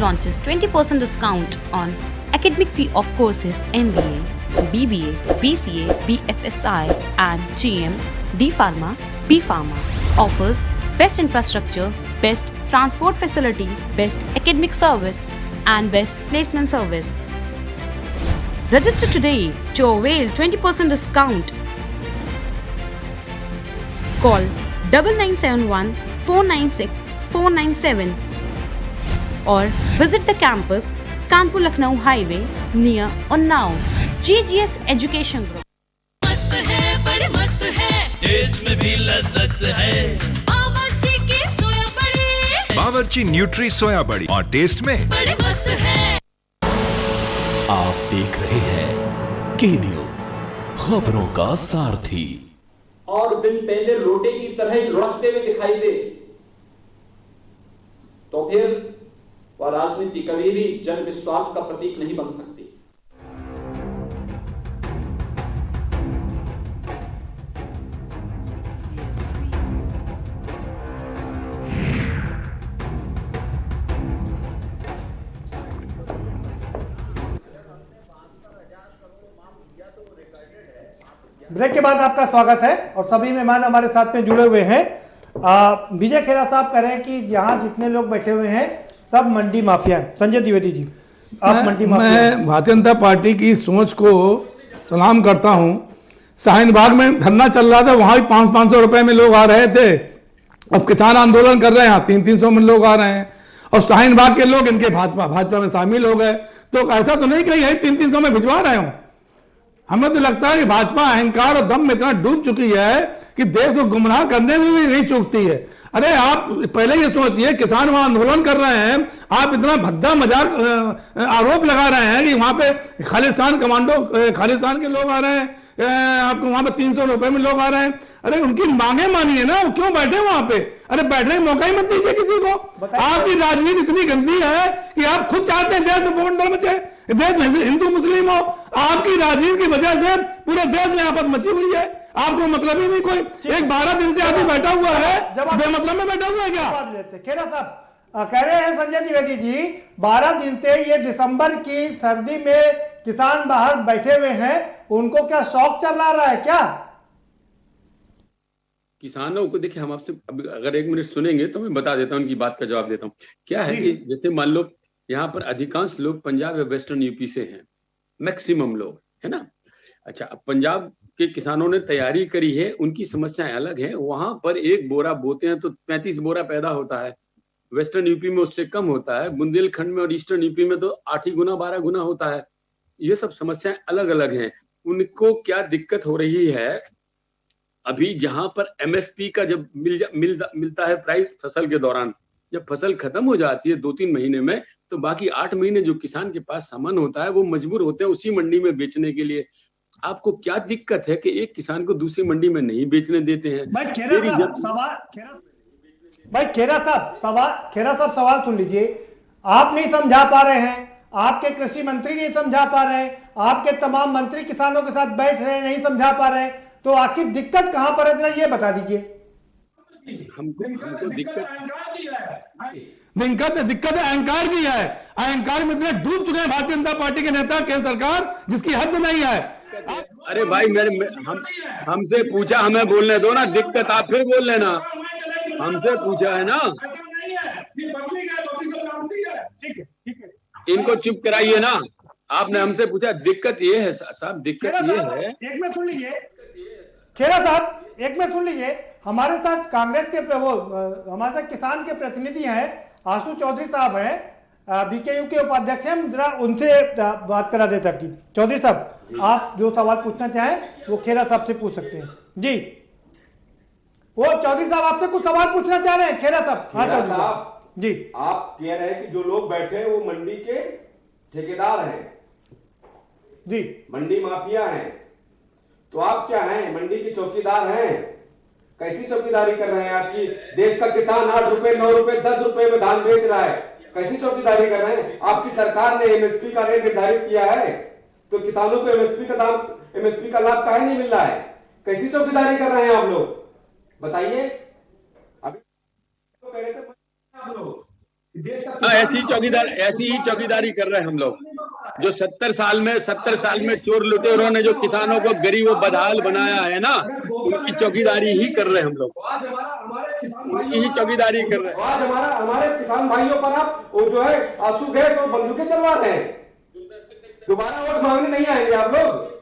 launches 20% discount on academic fee of courses MBA, BBA, BCA, BFSI and GM, D Pharma, B Pharma. Offers best infrastructure, best transport facility, best academic service and best placement service. Register today to avail 20% discount. Call 9971 496 497 or visit the campus Kanpur Lucknow Highway near Unnao. GGS Education Group. मस्त है, बड़े मस्त है, टेस्ट में भी लज्जत है। बावर्ची की सोया बड़ी, बावर्ची न्यूट्री सोया बड़ी और टेस्ट में बड़े मस्त है। आप देख रहे हैं के न्यूज, खबरों का सारथी। और बिन पहले लोटे की तरह ही लुढ़कते हुए दिखाई दे तो फिर वह राजनीति कभी भी जन विश्वास का प्रतीक नहीं बन सकती। ब्रेक के बाद आपका स्वागत है और सभी मेहमान हमारे साथ में जुड़े हुए हैं। विजय खेरा साहब कह रहे हैं कि यहाँ जितने लोग बैठे हुए हैं सब मंडी माफिया हैं। संजय द्विवेदी जी, आप मंडी माफिया। मैं भारतीय जनता पार्टी की सोच को सलाम करता हूँ। शाहीन बाग में धरना चल रहा था, वहाँ भी 500-500 रुपए में लोग आ रहे थे। अब किसान आंदोलन कर रहे हैं, 300-300 में लोग आ रहे हैं और शाहीन बाग के लोग इनके भाजपा में शामिल हो गए। तो ऐसा तो नहीं कि यही 300-300 में भिजवा रहे हूँ। हमें तो लगता है कि भाजपा अहंकार और दम में इतना डूब चुकी है कि देश को गुमराह करने में भी नहीं चूकती है। अरे आप पहले ये सोचिए, किसान वहां आंदोलन कर रहे हैं, आप इतना भद्दा मजाक आरोप लगा रहे हैं कि वहां पे खालिस्तान कमांडो, खालिस्तान के लोग आ रहे हैं, आपको वहां पे 300 रुपए में लोग आ रहे हैं। अरे उनकी मांगे मानिए ना, वो क्यों बैठे वहां पे? अरे बैठने का मौका ही मत दीजिए किसी को। आपकी राजनीति इतनी गंदी है कि आप खुद चाहते हैं देश में भूखंडल मचे, देश में हिंदू मुस्लिम हो। आपकी राजनीति की वजह से पूरे देश में आफत मची हुई है। आपको मतलब ही नहीं कोई। एक 12 दिन से आदमी बैठा हुआ है, बेमतलब में बैठा हुआ है क्या? खेरा साहब कह रहे हैं संजय द्विवेदी जी, 12 दिन से ये दिसंबर की सर्दी में किसान बाहर बैठे हुए हैं, उनको क्या शौक चल रहा है क्या? किसानों को देखिए, हम आपसे अगर 1 मिनट सुनेंगे तो मैं बता देता हूँ, उनकी बात का जवाब देता हूँ। क्या है कि जैसे मान लो यहाँ पर अधिकांश लोग पंजाब या वेस्टर्न यूपी से हैं, मैक्सिमम लोग, है ना। अच्छा, अब पंजाब के किसानों ने तैयारी करी है, उनकी समस्याएं अलग हैं। वहां पर 1 बोरा बोते हैं तो 35 बोरा पैदा होता है। वेस्टर्न यूपी में उससे कम होता है, बुंदेलखंड में और ईस्टर्न यूपी में तो 8 ही गुना 12 गुना होता है। ये सब समस्याएं अलग अलग हैं। उनको क्या दिक्कत हो रही है, अभी जहां पर MSP का जब मिलता है प्राइस फसल के दौरान, जब फसल खत्म हो जाती है 2-3 महीने में, तो बाकी 8 महीने जो किसान के पास सामान होता है वो मजबूर होते हैं उसी मंडी में बेचने के लिए। आपको क्या दिक्कत है कि एक किसान को दूसरी मंडी में नहीं बेचने देते हैं? भाई खेरा साहब सवाल सुन लीजिए। आप नहीं समझा पा रहे हैं, आपके कृषि मंत्री नहीं समझा पा रहे हैं, आपके तमाम मंत्री किसानों के साथ बैठ रहे हैं, नहीं समझा पा रहे हैं, तो आखिर दिक्कत कहां पर है, जरा ये बता दीजिए। हमको दिक्कत अहंकार की है। अहंकार में इतने डूब चुके हैं भारतीय जनता पार्टी के नेता, केंद्र सरकार, जिसकी हद नहीं है। अरे भाई हमसे पूछा, हमें बोलने दो ना। दिक्कत आप फिर बोल लेना, हमसे पूछा है ना। इनको चुप कराइए ना। आपने हमसे पूछा, दिक्कत ये है साहब, दिक्कत ये है। एक मिनट सुन लीजिए खेरा साहब, एक मिनट सुन लीजिए। हमारे साथ कांग्रेस के हमारे साथ किसान के प्रतिनिधि हैं, आशु चौधरी साहब हैं, बीकेयू के उपाध्यक्ष हैं, जरा उनसे बात करा देते आपकी। चौधरी साहब, आप जो सवाल पूछना चाहें वो खेरा साहब से पूछ सकते हैं जी। वो चौधरी साहब आपसे कुछ सवाल पूछना चाह रहे हैं खेरा साहब। हाँ चौधरी साहब जी। आप कह रहे हैं कि जो लोग बैठे हैं वो मंडी के ठेकेदार हैं जी, मंडी माफिया हैं, तो आप क्या हैं? मंडी के चौकीदार हैं? कैसी चौकीदारी कर रहे हैं? आपकी देश का किसान 8 रुपए 9 रुपए 10 रुपए में धान बेच रहा है, कैसी चौकीदारी कर रहे हैं? आपकी सरकार ने एमएसपी का रेट निर्धारित किया है, तो किसानों को एमएसपी का लाभ काहे नहीं मिल रहा है? कैसी चौकीदारी कर रहे हैं आप लोग, बताइए। अभी तो कह रहे थे आप लोग ऐसी ही चौकीदारी कर रहे हैं हम लोग, जो 70 साल में चोर लुटेरों ने जो किसानों को गरीब और बदहाल बनाया है ना, उनकी चौकीदारी ही कर रहे हैं हम लोग, उनकी ही चौकीदारी कर रहे हैं। आज हमारे किसान भाइयों पर आप वो जो है आंसू गैस और बंदूकें चलवा रहे हैं। दोबारा वोट मांगने नहीं आएंगे आप लोग।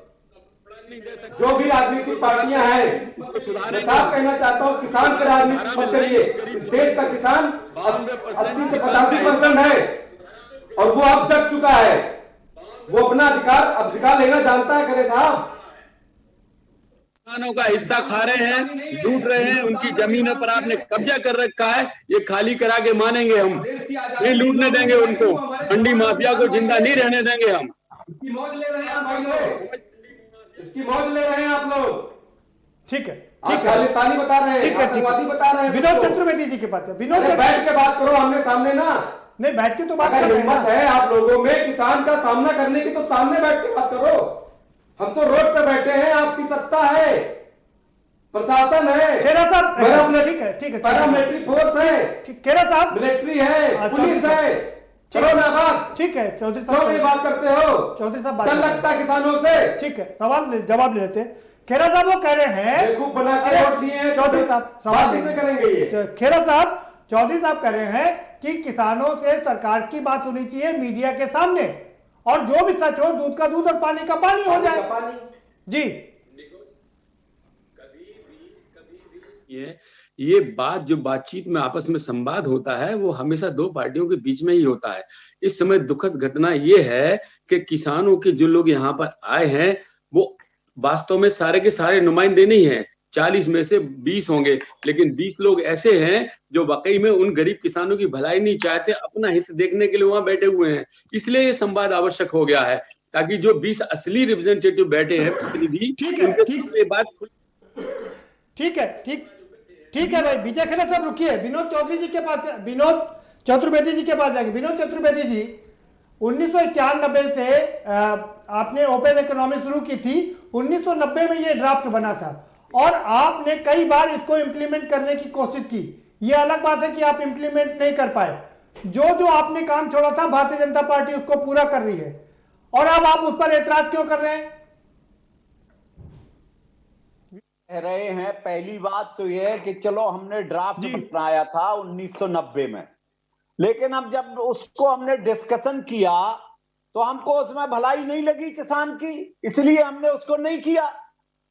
जो भी राजनीतिक पार्टियां हैं, मैं साफ कहना चाहता हूं, किसान पे राजनीति मत करिए। इस देश का किसान 80 से 85% है और वो अब जग चुका है। वो अपना अधिकार लेना जानता है। करे साहब, किसानों का हिस्सा खा रहे हैं, लूट रहे हैं, उनकी जमीनों पर आपने कब्जा कर रखा है। ये खाली करा के मानेंगे हम, नहीं लूटने देंगे उनको। मंडी माफिया को जिंदा नहीं रहने देंगे हम। इसकी मौज ले रहे हैं भाई लोग, इसकी मौज ले रहे हैं आप लोग। ठीक है, खालिस्तानी बता रहे हैं, आतंकवादी बता रहे हैं। विनोद चतुर्वेदी जी के पास विनोद, बैठ के बात करो आमने सामने ना। नहीं बैठ के तो बात अगर हिम्मत है आप लोगों में किसान का सामना करने की, तो सामने बैठ के बात करो। हम तो रोड पे बैठे हैं, आपकी सत्ता है, प्रशासन है, खेरा साहब ठीक है पैरामिलिट्री फोर्स है, खेरा साहब मिलिट्री है, पुलिस है, चलो ना बात। ठीक है चौधरी साहब, क्यों ये बात करते हो? चौधरी साहब डर लगता है किसानों से। ठीक है, सवाल जवाब ले लेते हैं। खेरा साहब वो कह रहे हैं बेवकूफ बना के वोट दिए हैं, चौधरी साहब सवाल कैसे करेंगे ये? खेरा साहब, चौधरी साहब कह रहे हैं कि किसानों से सरकार की बात होनी चाहिए मीडिया के सामने, और जो भी सच हो दूध का दूध और पानी का पानी हो जाए जी। ये बात जो बातचीत में आपस में संवाद होता है, वो हमेशा दो पार्टियों के बीच में ही होता है। इस समय दुखद घटना ये है कि किसानों के जो लोग यहाँ पर आए हैं, वो वास्तव में सारे के सारे नुमाइंदे नहीं हैं। 40 में से 20 होंगे, लेकिन 20 लोग ऐसे हैं जो वाकई में उन गरीब किसानों की भलाई नहीं चाहते, अपना हित देखने के लिए वहां बैठे हुए हैं। इसलिए ये संवाद आवश्यक हो गया है, ताकि जो 20 असली रिप्रेजेंटेटिव बैठे हैं प्रतिनिधि, ये बात ठीक है भाई। विजय खेरा साहब रुकिए, विनोद चौधरी जी के पास, विनोद चतुर्वेदी जी के पास जाएंगे। विनोद चतुर्वेदी जी, 1991 से आपने ओपन इकोनॉमी शुरू की थी, 1990 में ये ड्राफ्ट बना था और आपने कई बार इसको इम्प्लीमेंट करने की कोशिश की। ये अलग बात है कि आप इम्प्लीमेंट नहीं कर पाए। जो आपने काम छोड़ा था, भारतीय जनता पार्टी उसको पूरा कर रही है, और अब आप उस पर एतराज क्यों कर रहे हैं? कह रहे हैं, पहली बात तो यह है कि चलो हमने ड्राफ्ट बनाया था 1990 में, लेकिन अब जब उसको हमने डिस्कशन किया तो हमको उसमें भलाई नहीं लगी किसान की, इसलिए हमने उसको नहीं किया।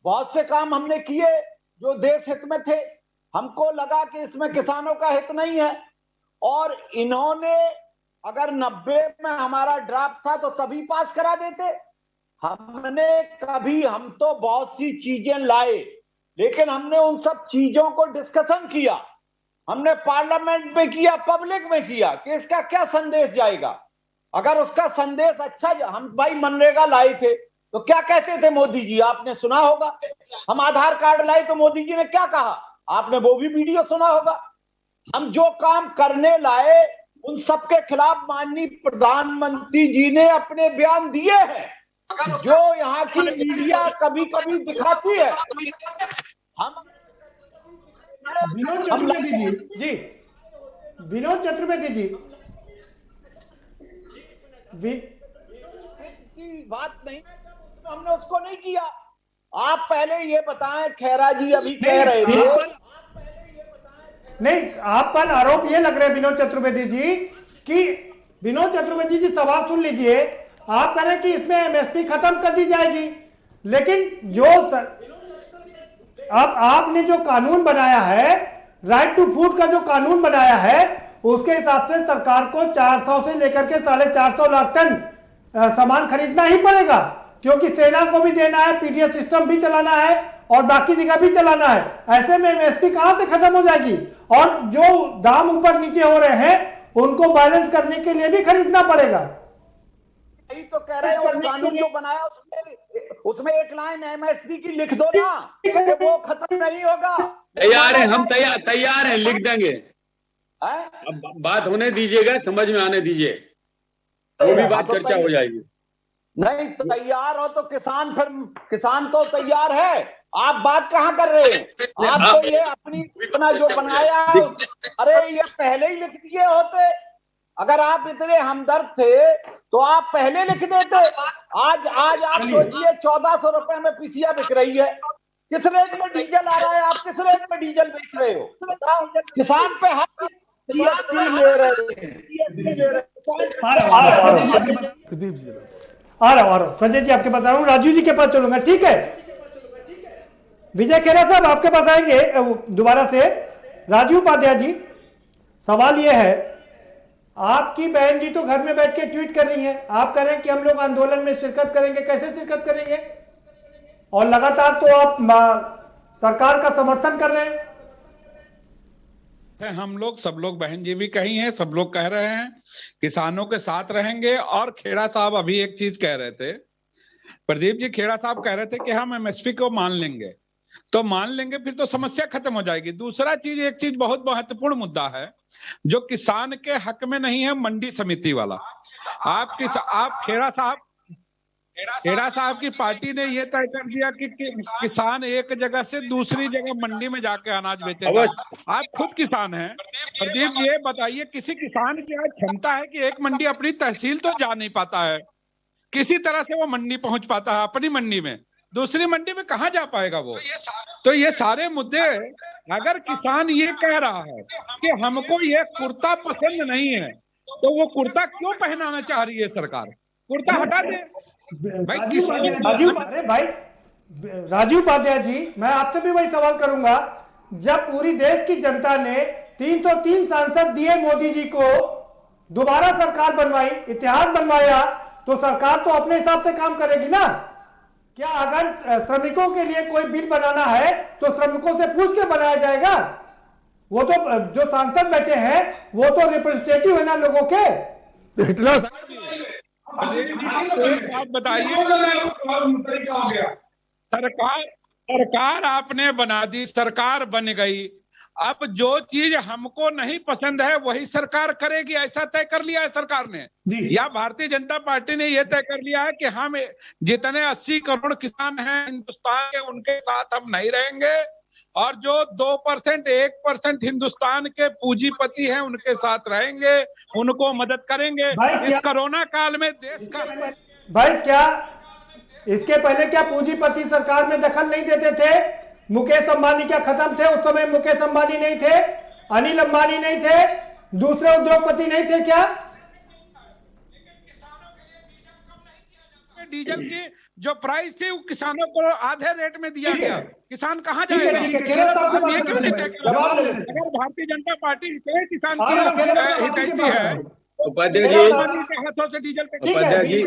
बहुत से काम हमने किए जो देश हित में थे, हमको लगा कि इसमें किसानों का हित नहीं है, और इन्होंने अगर 90 में हमारा ड्राफ्ट था तो तभी पास करा देते। हम तो बहुत सी चीजें लाए, लेकिन हमने उन सब चीजों को डिस्कशन किया, हमने पार्लियामेंट में किया, पब्लिक में किया कि इसका क्या संदेश जाएगा। अगर उसका संदेश अच्छा, हम भाई मनरेगा लाए थे, तो क्या कहते थे मोदी जी, आपने सुना होगा। हम आधार कार्ड लाए तो मोदी जी ने क्या कहा, आपने वो भी वीडियो सुना होगा। हम जो काम करने लाए उन सबके खिलाफ माननीय प्रधानमंत्री जी ने अपने बयान दिए हैं, जो यहाँ की मीडिया कभी कभी दिखाती है। हम विनोद चतुर्वेदी जी विनोद चतुर्वेदी जी बात नहीं, हमने उसको नहीं किया। आप पहले ये बताएं, खैरा जी अभी कह रहे थे, नहीं, आप पर आरोप ये लग रहे हैं विनोद चतुर्वेदी जी कि विनोद चतुर्वेदी जी सवाल सुन लीजिए। आप कह रहे हैं कि इसमें एमएसपी खत्म कर दी जाएगी, लेकिन जो अब आपने जो कानून बनाया है, राइट टू फूड का जो कानून बनाया है, उसके हिसाब से सरकार को 400 से लेकर के 450 लाख टन सामान खरीदना ही पड़ेगा, क्योंकि सेना को भी देना है, पीडीएस सिस्टम भी चलाना है और बाकी जगह भी चलाना है। ऐसे में एमएसपी कहां से खत्म हो जाएगी, और जो दाम ऊपर नीचे हो रहे हैं उनको बैलेंस करने के लिए भी खरीदना पड़ेगा। यही तो कह रहे हैं, कानून जो बनाया उसमें एक लाइन एमएसपी की लिख दो ना, वो खत्म नहीं होगा। तैयार है, हम तैयार हैं, लिख देंगे। अब बात होने दीजिएगा, समझ में आने दीजिए, वो भी बात चर्चा हो जाएगी। नहीं तैयार हो तो किसान तो तैयार है, आप बात कहाँ कर रहे हैं। आप तो ये अपना जो बनाया है, अरे ये पहले ही लिख दिए होते। अगर आप इतने हमदर्द थे तो आप पहले लिख देते। आज आप सोचिए 1400 रुपए में पीसिया बिक रही है, किस रेट में डीजल आ रहा है, आप किस रेट में डीजल बेच रहे हो। किसान पे हाथ ले रहे हैं। आ रहा हूं संजय जी, आपके पास आ रहा हूं, राजू जी के पास चलूंगा, ठीक है। विजय खेरा साहब आपके पास आएंगे दोबारा से। राजू उपाध्याय जी, सवाल यह है, आपकी बहन जी तो घर में बैठ के ट्वीट कर रही हैं, आप कह रहे हैं कि हम लोग आंदोलन में शिरकत करेंगे, कैसे शिरकत करेंगे, और लगातार तो आप सरकार का समर्थन कर रहे हैं। हम लोग सब लोग, बहन जी भी कही हैं, सब लोग कह रहे हैं किसानों के साथ रहेंगे। और खेड़ा साहब अभी एक चीज कह रहे थे, प्रदीप जी खेड़ा साहब कह रहे थे कि हम एमएसपी को मान लेंगे, तो मान लेंगे फिर तो समस्या खत्म हो जाएगी। दूसरा चीज, एक चीज बहुत महत्वपूर्ण मुद्दा है जो किसान के हक में नहीं है, मंडी समिति वाला। आप खेड़ा साहब की पार्टी ने यह तय कर दिया कि किसान एक जगह से दूसरी जगह मंडी में जाके अनाज बेचेगा। आप खुद किसान हैं प्रदीप, ये बताइए किसी किसान की आज क्षमता है कि एक मंडी अपनी तहसील तो जा नहीं पाता है, किसी तरह से वो मंडी पहुंच पाता है अपनी मंडी में, दूसरी मंडी में कहाँ जा पाएगा वो। तो ये सारे मुद्दे, अगर किसान ये कह रहा है कि हमको ये कुर्ता पसंद नहीं है, तो वो कुर्ता क्यों पहनाना चाह रही है सरकार, कुर्ता हटा दे भाई। राजीव उपाध्याय जी, मैं आपसे भी वही सवाल करूंगा, जब पूरी देश की जनता ने 303 सांसद दिए मोदी जी को, दोबारा सरकार बनवाई, इतिहास बनवाया, तो सरकार तो अपने हिसाब से काम करेगी ना। क्या अगर श्रमिकों के लिए कोई बिल बनाना है तो श्रमिकों से पूछ के बनाया जाएगा? वो तो जो सांसद बैठे हैं वो तो रिप्रेजेंटेटिव है ना लोगों के। आप बताइए, सरकार आपने बना दी, सरकार बन गई, अब जो चीज हमको नहीं पसंद है वही सरकार करेगी, ऐसा तय कर लिया है सरकार ने। या भारतीय जनता पार्टी ने यह तय कर लिया है कि हम जितने 80 करोड़ किसान हैं हिंदुस्तान के, उनके साथ हम नहीं रहेंगे, और जो 2%, 1% हिंदुस्तान के पूंजीपति हैं उनके साथ रहेंगे, उनको मदद करेंगे। इस कोरोना काल में देश का भाई, क्या इसके पहले क्या पूंजीपति सरकार में दखल नहीं देते थे? मुकेश अंबानी क्या खत्म थे? उस समय मुकेश अंबानी नहीं थे, अनिल अंबानी नहीं थे, दूसरे उद्योगपति नहीं थे क्या? डीजल की जो प्राइस थी वो किसानों को आधे रेट में दिया गया, किसान कहाँ जाएगा? अगर भारतीय जनता पार्टी किसान की हितैषी है, उपाध्याय जी हाथों से डीजल उपाध्याय जी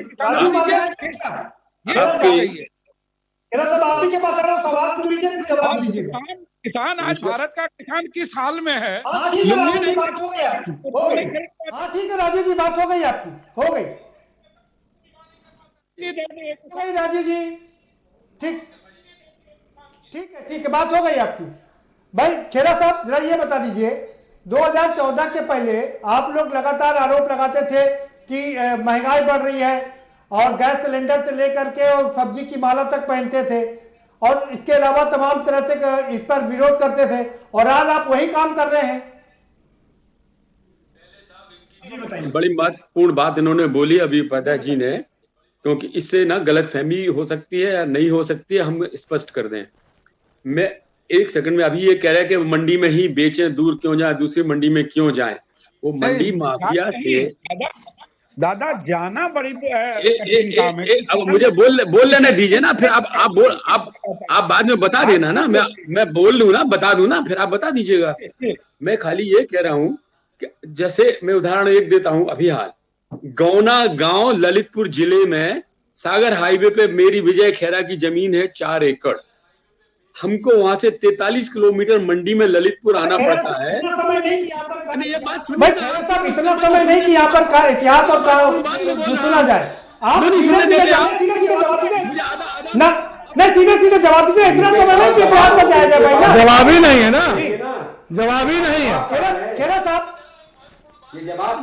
किसान आज भारत का किसान किस हाल में है? ठीक है राजू जी, बात हो गई आपकी, हो गई। नहीं राजू जी, ठीक है, बात हो गई आपकी। भाई खेरा साहब जरा ये बता दीजिए, 2014 के पहले आप लोग लगातार आरोप लगाते थे कि महंगाई बढ़ रही है और गैस सिलेंडर से लेकर के और सब्जी की माला तक पहनते थे और इसके अलावा तमाम तरह से इस पर विरोध करते थे, और आज आप वही काम कर रहे हैं। बड़ी महत्वपूर्ण बात इन्होंने बोली अभी पता जी ने, क्योंकि इससे ना गलतफहमी हो सकती है या नहीं हो सकती है, हम स्पष्ट कर दें। मैं एक सेकंड में अभी ये कह रहा है कि मंडी में ही बेचें, दूर क्यों जाए, दूसरी मंडी में क्यों जाए। वो मंडी माफिया से दादा जाना बड़ी अब मुझे बोल लेने दीजिए ना, फिर आप बाद में बता देना ना, मैं बोल लूँ ना, बता दूं ना, फिर आप बता दीजिएगा। मैं खाली ये कह रहा हूँ कि जैसे मैं उदाहरण एक देता हूँ, अभी हाल गौना गांव ललितपुर जिले में सागर हाईवे पे मेरी विजय खेरा की जमीन है 4 एकड़। हमको वहां से 43 किलोमीटर मंडी में ललितपुर आना पड़ता है। इतना समय नहीं कि यहाँ पर इतिहास और सुना जाए। आप सीधे जवाब दीजिए, इतना समय नहीं कि इतिहास बताया जाए भाई ना। जवाब ही नहीं है ना, जवाब ही नहीं है। खेरा साहब ये जवाब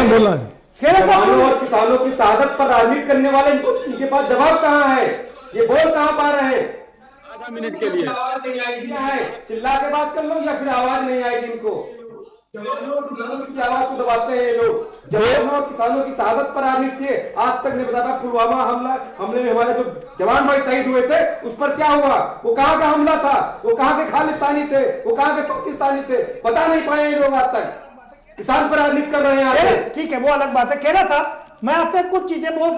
बोला और किसानों की शहादत पर राजनीति करने वाले इनके पास जवाब कहाँ है? ये बोल कहाँ पा रहे हैं? 8 मिनट के लिए आवाज नहीं आएगी, क्या है? चिल्ला के बात कर लो या फिर आवाज नहीं आएगी इनको? जवानों और किसानों की आवाज को दबाते हैं ये लोग। जवानों और किसानों की शहादत पर राजनीति किए, आज तक नहीं बताया। पुलवामा हमले में हमारे जो जवान भाई शहीद हुए थे उस पर क्या हुआ? वो कहाँ का हमला था? वो कहाँ के खालिस्तानी थे? वो कहाँ के पाकिस्तानी थे? बता नहीं पाए ये लोग आज तक। किसान पर राजनीति कर रहे हैं। ठीक है, वो अलग बात है। खेरा साहब, मैं आपसे कुछ चीजें बहुत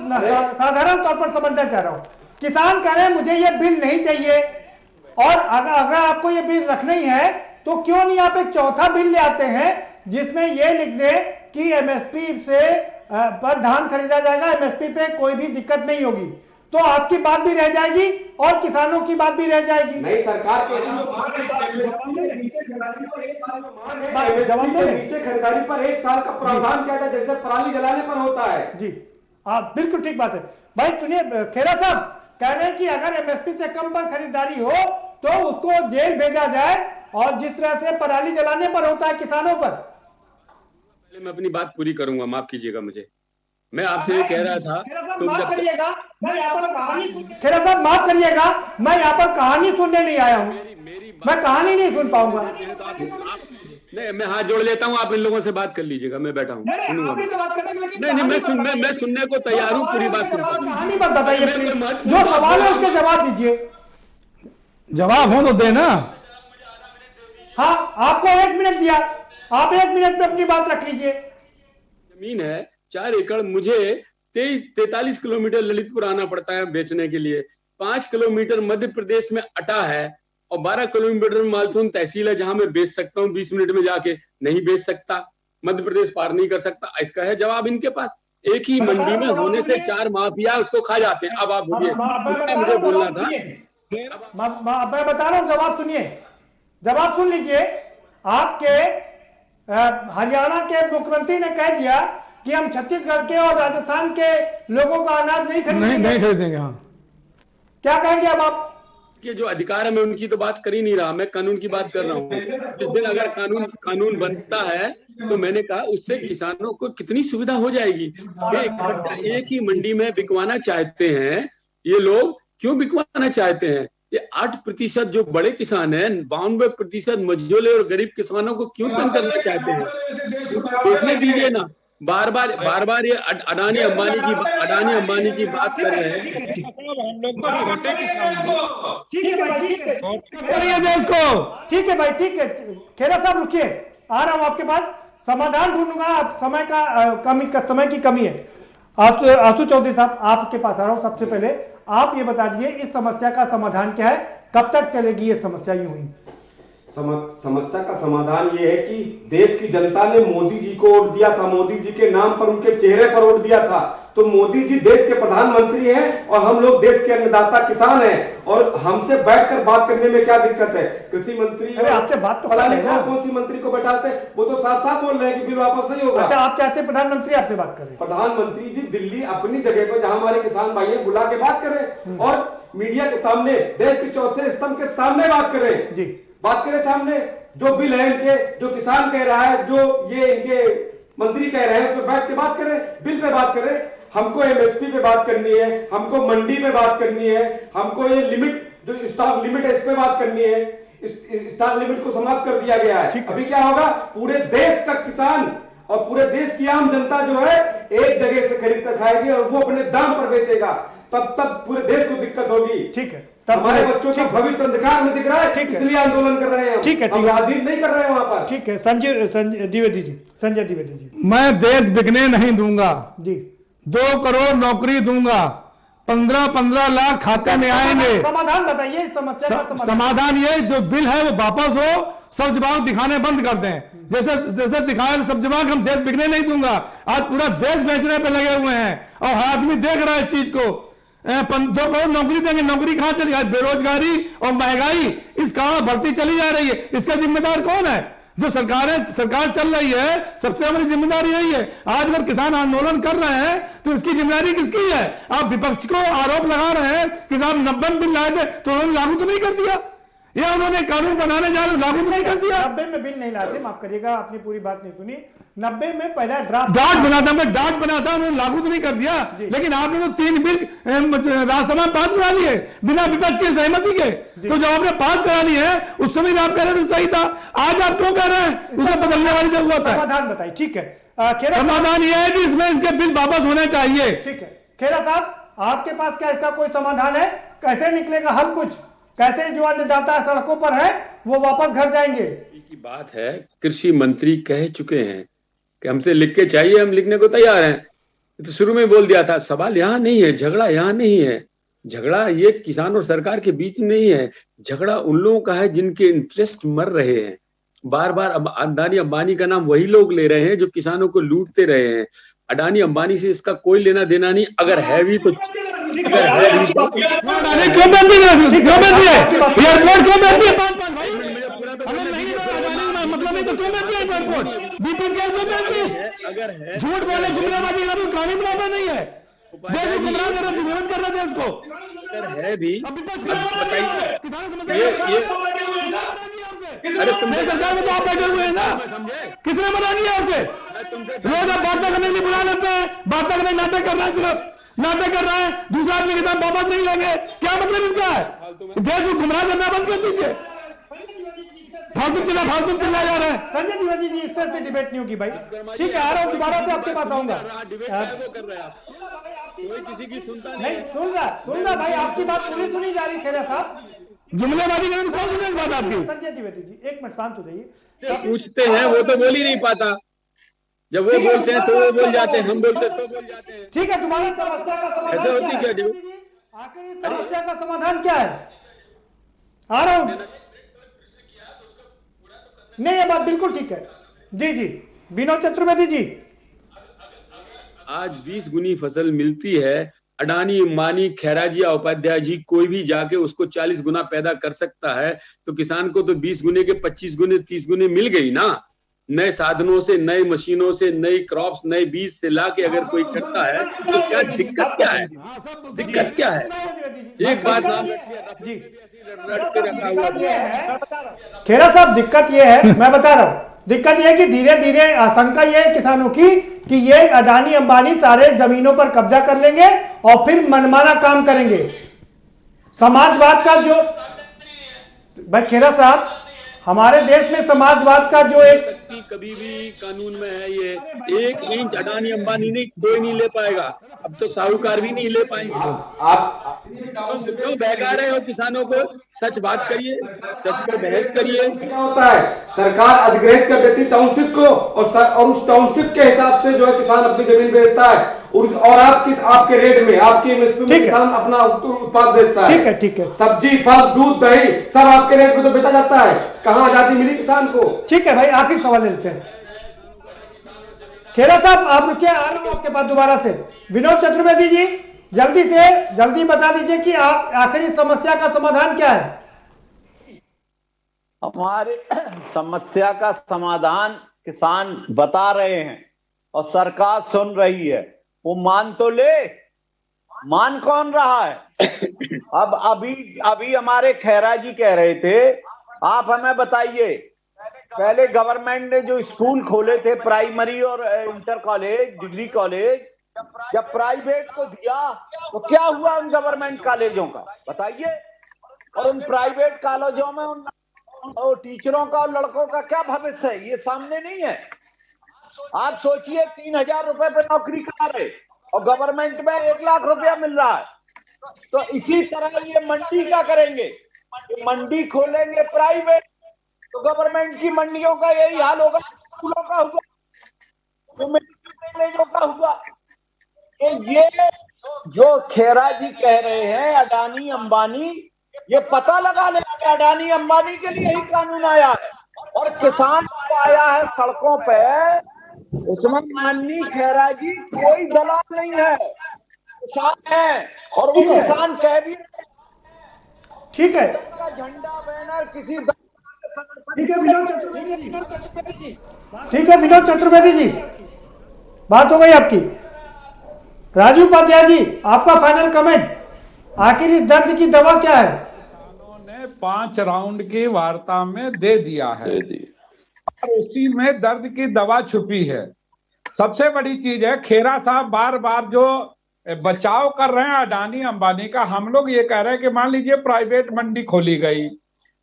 साधारण तौर पर समझना चाह रहा हूँ। किसान कह रहे हैं मुझे ये बिल नहीं चाहिए, और अगर आपको ये बिल रखना ही है तो क्यों नहीं आप एक चौथा बिल ले आते हैं जिसमें ये लिख दे कि एमएसपी से पर धान खरीदा जाएगा, एमएसपी पे कोई भी दिक्कत नहीं होगी, तो आपकी बात भी रह जाएगी और किसानों की बात भी रह जाएगी। नहीं, सरकार के नीचे खरीदारी पर 1 साल का प्रावधान किया था, जैसे पराली जलाने पर होता है। जी आप बिल्कुल ठीक बात है। भाई सुनिए, खेरा साहब कह रहे हैं कि अगर एमएसपी से कम पर खरीदारी हो तो उसको जेल भेजा जाए, और जिस तरह से पराली जलाने पर होता है किसानों पर। पहले मैं अपनी बात पूरी करूंगा, माफ कीजिएगा मुझे। मैं आपसे ये कह रहा था, माफ करिएगा, मैं यहाँ पर कहानी खेरा साहब माफ करिएगा, मैं यहाँ पर कहानी सुनने नहीं आया हूँ, मैं कहानी नहीं सुन पाऊंगा। नहीं, मैं हाथ जोड़ लेता हूँ, आप इन लोगों से बात कर लीजिएगा, मैं बैठा हूँ। नहीं, मैं सुनने को तैयार हूँ, पूरी बात कहानी मत बताइए, जो सवाल है उसके जवाब दीजिए। जवाब हो तो देना। हाँ, आपको 1 मिनट दिया, आप 1 मिनट में अपनी बात रख लीजिए। जमीन है 4 एकड़, मुझे 43 किलोमीटर ललितपुर आना पड़ता है बेचने के लिए। 5 किलोमीटर मध्य प्रदेश में अटा है और 12 किलोमीटर मालथून तहसील है जहां मैं बेच सकता हूं। 20 मिनट में जाके नहीं बेच सकता, मध्य प्रदेश पार नहीं कर सकता। इसका है जवाब इनके पास। एक ही मंडी में होने से 4 माफिया उसको खा जाते हैं। अब आप बोलिए, मुझे बोलना था। मैं बता रहा हूँ, जवाब सुनिए, जवाब सुन लीजिए। आपके हरियाणा के मुख्यमंत्री ने कह दिया कि हम छत्तीसगढ़ के और राजस्थान के लोगों का अनाज नहीं खरीदेंगे। हाँ, क्या कहेंगे अब आप? कि जो अधिकार है मैं उनकी तो बात कर ही नहीं रहा, मैं कानून की बात कर रहा हूँ। जिस दिन अगर कानून बनता है तो मैंने कहा उससे किसानों को कितनी सुविधा हो जाएगी। एक ही मंडी में बिकवाना चाहते हैं ये लोग, क्यों बिकवाना चाहते हैं? ये 8% जो बड़े किसान हैं, 92% मझोले और गरीब किसानों को क्यों तंग करना चाहते हैं? देखने दीजिए ना, बार बार ये अडानी अंबानी की बात कर रहे हैं। ठीक है भाई, ठीक है। खेरा साहब रुकिए, आ रहा हूं आपके पास, समाधान ढूंढूंगा। आप समय की कमी है। आशु चौधरी साहब, आपके पास आ रहा हूं। सबसे पहले आप ये बता दीजिए इस समस्या का समाधान क्या है, कब तक चलेगी ये समस्या यूं ही? समस्या का समाधान ये है कि देश की जनता ने मोदी जी को वोट दिया था, मोदी जी के नाम पर उनके चेहरे पर वोट दिया था। तो मोदी जी देश के प्रधानमंत्री हैं और हम लोग देश के अन्नदाता किसान हैं, और हमसे बैठकर बात करने में क्या दिक्कत है? कृषि मंत्री आपसे बात तो पता नहीं कौन सी मंत्री को बैठाते, वो तो साफ साफ बोल रहे हैं कि बिल वापस नहीं होगा। अच्छा, आप चाहते प्रधानमंत्री आपसे बात करें? प्रधानमंत्री जी दिल्ली अपनी जगह पर जहां हमारे किसान भाई हैं बुला के बात करें, और मीडिया के सामने, देश के चौथे स्तंभ के सामने बात करें जी, बात करें सामने। जो बिल है इनके, जो किसान कह रहा है, जो ये इनके मंत्री कह रहे हैं, उस पर बैठ के बात करें, बिल पे बात करें। हमको एमएसपी पे बात करनी है, हमको मंडी पे बात करनी है, हमको ये लिमिट जो स्टॉक लिमिट है इस पे बात करनी है। स्टॉक लिमिट को समाप्त कर दिया गया है। अभी क्या होगा? पूरे देश का किसान और पूरे देश की आम जनता जो है एक जगह से खरीद कर खाएगी और वो अपने दाम पर बेचेगा, तब पूरे देश को दिक्कत होगी। ठीक है, तब हमारे बच्चों का भविष्य अंधकार में दिख रहा है, इसलिए आंदोलन कर रहे हैं। ठीक है, हम राजनीति नहीं कर रहे हैं वहां पर। ठीक है, संजय द्विवेदी जी, मैं देश बिकने नहीं दूंगा जी। 2 करोड़ नौकरी दूंगा, 15-15 लाख खाते में आएंगे। समाधान बताइए समस्या का समाधान ये जो बिल है वो वापस हो, सब जवाब दिखाने बंद कर दें। जैसे दिखाया सब जवाब, हम देश बिकने नहीं दूंगा। आज पूरा देश बेचने पे लगे हुए हैं और हर आदमी देख रहा है इस चीज को। 2 करोड़ नौकरी देंगे, नौकरी कहां चली? आज बेरोजगारी और महंगाई इस कारण बढ़ती चली जा रही है। इसका जिम्मेदार कौन है? जो सरकार चल रही है, सबसे बड़ी जिम्मेदारी यही है। आज अगर किसान आंदोलन कर रहे हैं तो इसकी जिम्मेदारी किसकी है? आप विपक्ष को आरोप लगा रहे हैं कि साहब 90 बिल लाए थे तो उन्होंने लागू तो नहीं कर दिया, या उन्होंने कानून बनाने जा रहे लागू तो नहीं कर दिया। 90 में बिल नहीं लाते, माफ करिएगा आपने पूरी बात नहीं सुनी। 90 में पहला ड्राफ्ट डाट बनाता उन्होंने लागू तो नहीं कर दिया, लेकिन आपने तो 3 बिल राज्यसभा में 5 करा लिए बिना विपक्ष की सहमति के। तो जब आपने 5 करा लिए हैं उस समय भी आप कह रहे थे सही था, आज आप क्यों कह रहे हैं उसको बदलने वाली जरूरत है? समाधान बताइए। ठीक है, समाधान यह है कि इसमें इनके बिल वापस होने चाहिए। ठीक है, खेरा साहब आपके पास क्या इसका कोई समाधान है? कैसे निकलेगा हल? कुछ कैसे जो अन्नदाता सड़कों पर है वो वापस घर जाएंगे? की बात है, कृषि मंत्री कह चुके हैं कि हमसे लिख के चाहिए, हम लिखने को तैयार हैं। तो शुरू में बोल दिया था। सवाल यहाँ नहीं है, झगड़ा यहाँ नहीं है। झगड़ा ये किसान और सरकार के बीच में नहीं है, झगड़ा उन लोगों का है जिनके इंटरेस्ट मर रहे हैं। बार बार अडानी अंबानी का नाम वही लोग ले रहे हैं जो किसानों को लूटते रहे हैं। अडानी अंबानी से इसका कोई लेना देना नहीं। अगर है भी तो क्यों बनती है? एयरपोर्ट क्यों बनती है? 5 भाई मतलब नहीं तो क्यों बनती है एयरपोर्ट? बीपीसीएल क्यों बनती है? अगर है झूठ बोले, जुमलाबाजी करना, कानून वापस नहीं है। देश को गुमराह कर रहे, विरोध कर रहे देश को। अगर है भी बताइए, सरकार में तो आप बैठे हुए हैं ना, किसने मना किया आपसे? रोज आप बातें करने के लिए बुला लेते हैं, बातें करने नाटक कर रहे हैं, सिर्फ नाटक कर रहे हैं। दूसरा आदमी के साथ वापस नहीं लेंगे, क्या मतलब इसका है? देश को गुमराह करना बंद कर दीजिए। फालतू चिल्ला जा रहे हैं। संजय द्विवेदी जी, इस तरह से डिबेट नहीं होगी भाई। ठीक है, आ रहा हूँ, दोबारा से आपके पास आऊंगा। किसी की सुनता नहीं, सुन रहा भाई, आपकी बात पूरी सुनी जा रही। खेरा साहब जुमलेबाजी करें तो कौन सुनेगा बात आपकी? संजय द्विवेदी जी, 1 मिनट शांत हो जाइए। पूछते हैं वो तो बोल ही नहीं पाता, जब वो बोलते हैं तो वो बोल जाते हैं, हम बोलते तो बोल जाते हैं। ठीक है, तुम्हारी समस्या का समाधान क्या है? आखिर इस समस्या का समाधान क्या है? आ रहा हूं। नहीं, ये बात बिल्कुल ठीक है। जी विनोद चतुर्वेदी जी, आज 20 गुनी फसल मिलती है। अडानी, अंबानी, खैराजिया, उपाध्याय जी कोई भी जाके उसको 40 गुना पैदा कर सकता है, तो किसान को तो 20 गुने के 25 गुने 30 गुने मिल गई ना। नए साधनों से, नई मशीनों से, नई क्रॉप्स, नए बीज से लाके अगर कोई करता है तो क्या दिक्कत क्या है? दिक्कत क्या है? एक बात खेरा साहब, दिक्कत ये है, मैं बता रहा हूँ, दिक्कत ये है कि धीरे धीरे आशंका ये है किसानों की कि ये अडानी अंबानी सारे जमीनों पर कब्जा कर लेंगे और फिर मनमाना काम करेंगे। समाजवाद का जो भाई खेरा साहब, हमारे देश में समाजवाद का जो एक कभी भी कानून में है, ये 1 इंच अडानी अंबानी नहीं, कोई नहीं ले पाएगा। अब तो साहूकार भी नहीं ले पाएंगे। आप क्यों बहका रहे हो किसानों को? सच बात करिए, सच पर बहस करिए। क्या होता है, सरकार अधिग्रहित कर देती टाउनशिप को और उस टाउनशिप के हिसाब से जो है किसान अपनी जमीन बेचता है और आपके रेट में, आपके एमएसपी में किसान अपना उत्पाद बेचता है। ठीक है, सब्जी, फल, दूध, दही सब आपके रेट में तो बेचा जाता है। कहाँ आजादी मिली किसान को? ठीक है भाई, आखिरी सवाल लेते हैं। खेरा साहब आप रुकिए, आ रहा हूं आपके पास दोबारा से। विनोद चतुर्वेदी जी जल्दी बता दीजिए कि आप आखिरी समस्या का समाधान क्या है। हमारे समस्या का समाधान किसान बता रहे हैं और सरकार सुन रही है, वो मान तो ले, मान कौन रहा है। अब अभी हमारे खैरा जी कह रहे थे, आप हमें बताइए, पहले गवर्नमेंट ने जो स्कूल खोले थे प्राइमरी और इंटर कॉलेज, डिग्री कॉलेज, जब प्राइवेट को दिया तो क्या हुआ उन गवर्नमेंट कॉलेजों का, बताइए। और उन प्राइवेट कॉलेजों में उन टीचरों का और लड़कों का क्या भविष्य है, ये सामने नहीं है। आप सोचिए 3,000 रुपए पे नौकरी करा रहे और गवर्नमेंट में 1 लाख रुपया मिल रहा है। तो इसी तरह ये मंडी क्या करेंगे, ये मंडी खोलेंगे प्राइवेट, तो गवर्नमेंट की मंडियों का यही हाल होगा, स्कूलों का होगा, कॉलेजों का होगा। ये जो खेरा जी कह रहे हैं अडानी अंबानी, ये पता लगा ले कि अडानी अंबानी के लिए ही कानून आया है और किसान को आया है सड़कों पे। उसमें माननीय खेरा जी कोई दलाल नहीं है, किसान है और वो किसान कह भी ठीक है। झंडा बैनर किसी ठीक है विनोद चतुर्वेदी जी, बात हो गई आपकी। राजू उपाध्याय जी आपका फाइनल कमेंट, आखिर इस दर्द की दवा क्या है। उन्होंने 5 राउंड की वार्ता में दे दिया है और उसी में दर्द की दवा छुपी है। सबसे बड़ी चीज है, खेरा साहब बार बार जो बचाव कर रहे हैं अडानी अंबानी का, हम लोग ये कह रहे हैं कि मान लीजिए प्राइवेट मंडी खोली गई,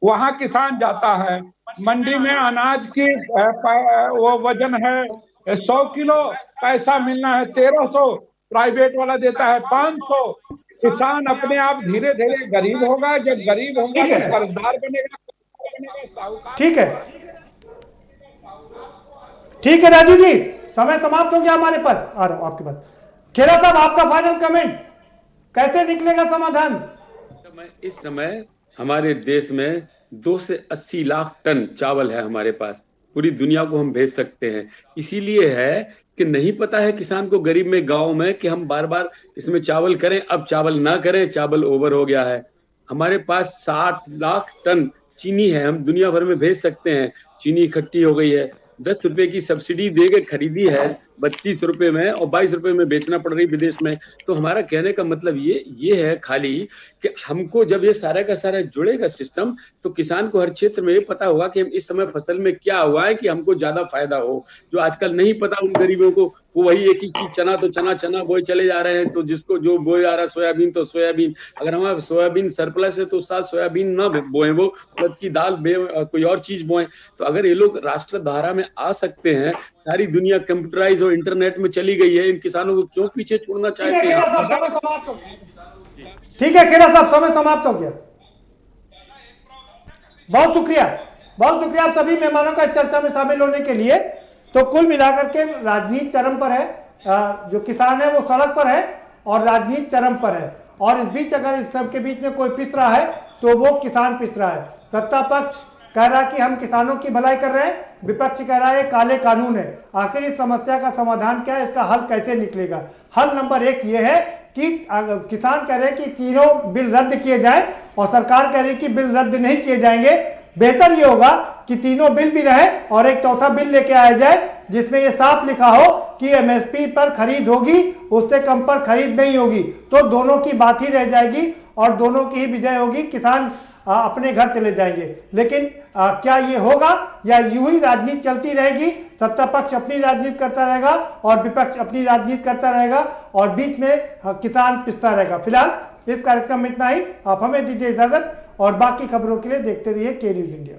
वहां किसान जाता है, मंडी में अनाज की वो वजन है 100 किलो, पैसा मिलना है 1300, प्राइवेट वाला देता है 500। किसान अपने आप धीरे धीरे गरीब होगा, जब गरीब होगा तो कर्जदार बनेगा। ठीक है राजू जी, समय समाप्त हो गया हमारे पास, आ रहा हूं आपके पास। खेरा साहब आपका फाइनल कमेंट, कैसे निकलेगा समाधान। इस समय हमारे देश में 2 से 80 लाख टन चावल है हमारे पास, पूरी दुनिया को हम भेज सकते हैं। इसीलिए है कि नहीं पता है किसान को, गरीब में, गांव में, कि हम बार बार इसमें चावल करें, अब चावल ना करें, चावल ओवर हो गया है। हमारे पास 60 लाख टन चीनी है, हम दुनिया भर में भेज सकते हैं। चीनी इकट्ठी हो गई है, 10 रुपए की सब्सिडी देकर खरीदी है 32 रुपए में और 22 रुपए में बेचना पड़ रही विदेश में। तो हमारा कहने का मतलब ये है खाली कि हमको जब ये सारा का सारा जुड़ेगा सिस्टम, तो किसान को हर क्षेत्र में ये पता होगा कि हम इस समय फसल में क्या हुआ है कि हमको ज्यादा फायदा हो। जो आजकल नहीं पता उन गरीबों को, वो वही एक ही चीज, चना तो चना बोए चले जा रहे हैं। तो जिसको जो बोए जा रहा है सोयाबीन तो सोयाबीन, अगर हमारा सोयाबीन सरप्लस है तो उस साल सोयाबीन ना बोए, वो उड़द की दाल कोई और चीज बोए। तो अगर ये लोग राष्ट्रधारा में आ सकते हैं, सारी दुनिया कंप्यूटराइज और इंटरनेट में चली गई है, इन किसानों को क्यों पीछे छोड़ना चाहते हैं। ठीक है खेरा साहब, समय समाप्त हो गया। बहुत शुक्रिया आप सभी मेहमानों का इस चर्चा में शामिल होने के लिए। तो कुल मिलाकर के राजनीति चरम पर है, जो किसान है वो सड़क पर है और राजनीति चरम पर है। और इस बीच अगर इस सब के बीच में कोई पिस रहा है तो वो किसान पिस रहा है। सत्ता पक्ष कह रहा है कि हम किसानों की भलाई कर रहे हैं, विपक्ष कह रहा है काले कानून है। आखिर इस समस्या का समाधान क्या है, इसका हल कैसे निकलेगा। हल नंबर 1 ये है कि किसान कह रहे हैं कि तीनों बिल रद्द किए जाए और सरकार कह रही है कि बिल रद्द नहीं किए जाएंगे। बेहतर ये होगा कि तीनों बिल भी रहे और एक चौथा बिल लेके आया जाए जिसमें ये साफ लिखा हो कि एमएसपी पर खरीद होगी, उससे कम पर खरीद नहीं होगी। तो दोनों की बात ही रह जाएगी और दोनों की ही विजय होगी, किसान अपने घर चले जाएंगे। लेकिन क्या ये होगा या यूं ही राजनीति चलती रहेगी, सत्ता पक्ष अपनी राजनीति करता रहेगा और विपक्ष अपनी राजनीति करता रहेगा और बीच में किसान पिसता रहेगा। फिलहाल इस कार्यक्रम में इतना ही। आप हमें दीजिए इजाजत और बाकी खबरों के लिए देखते रहिए के न्यूज इंडिया।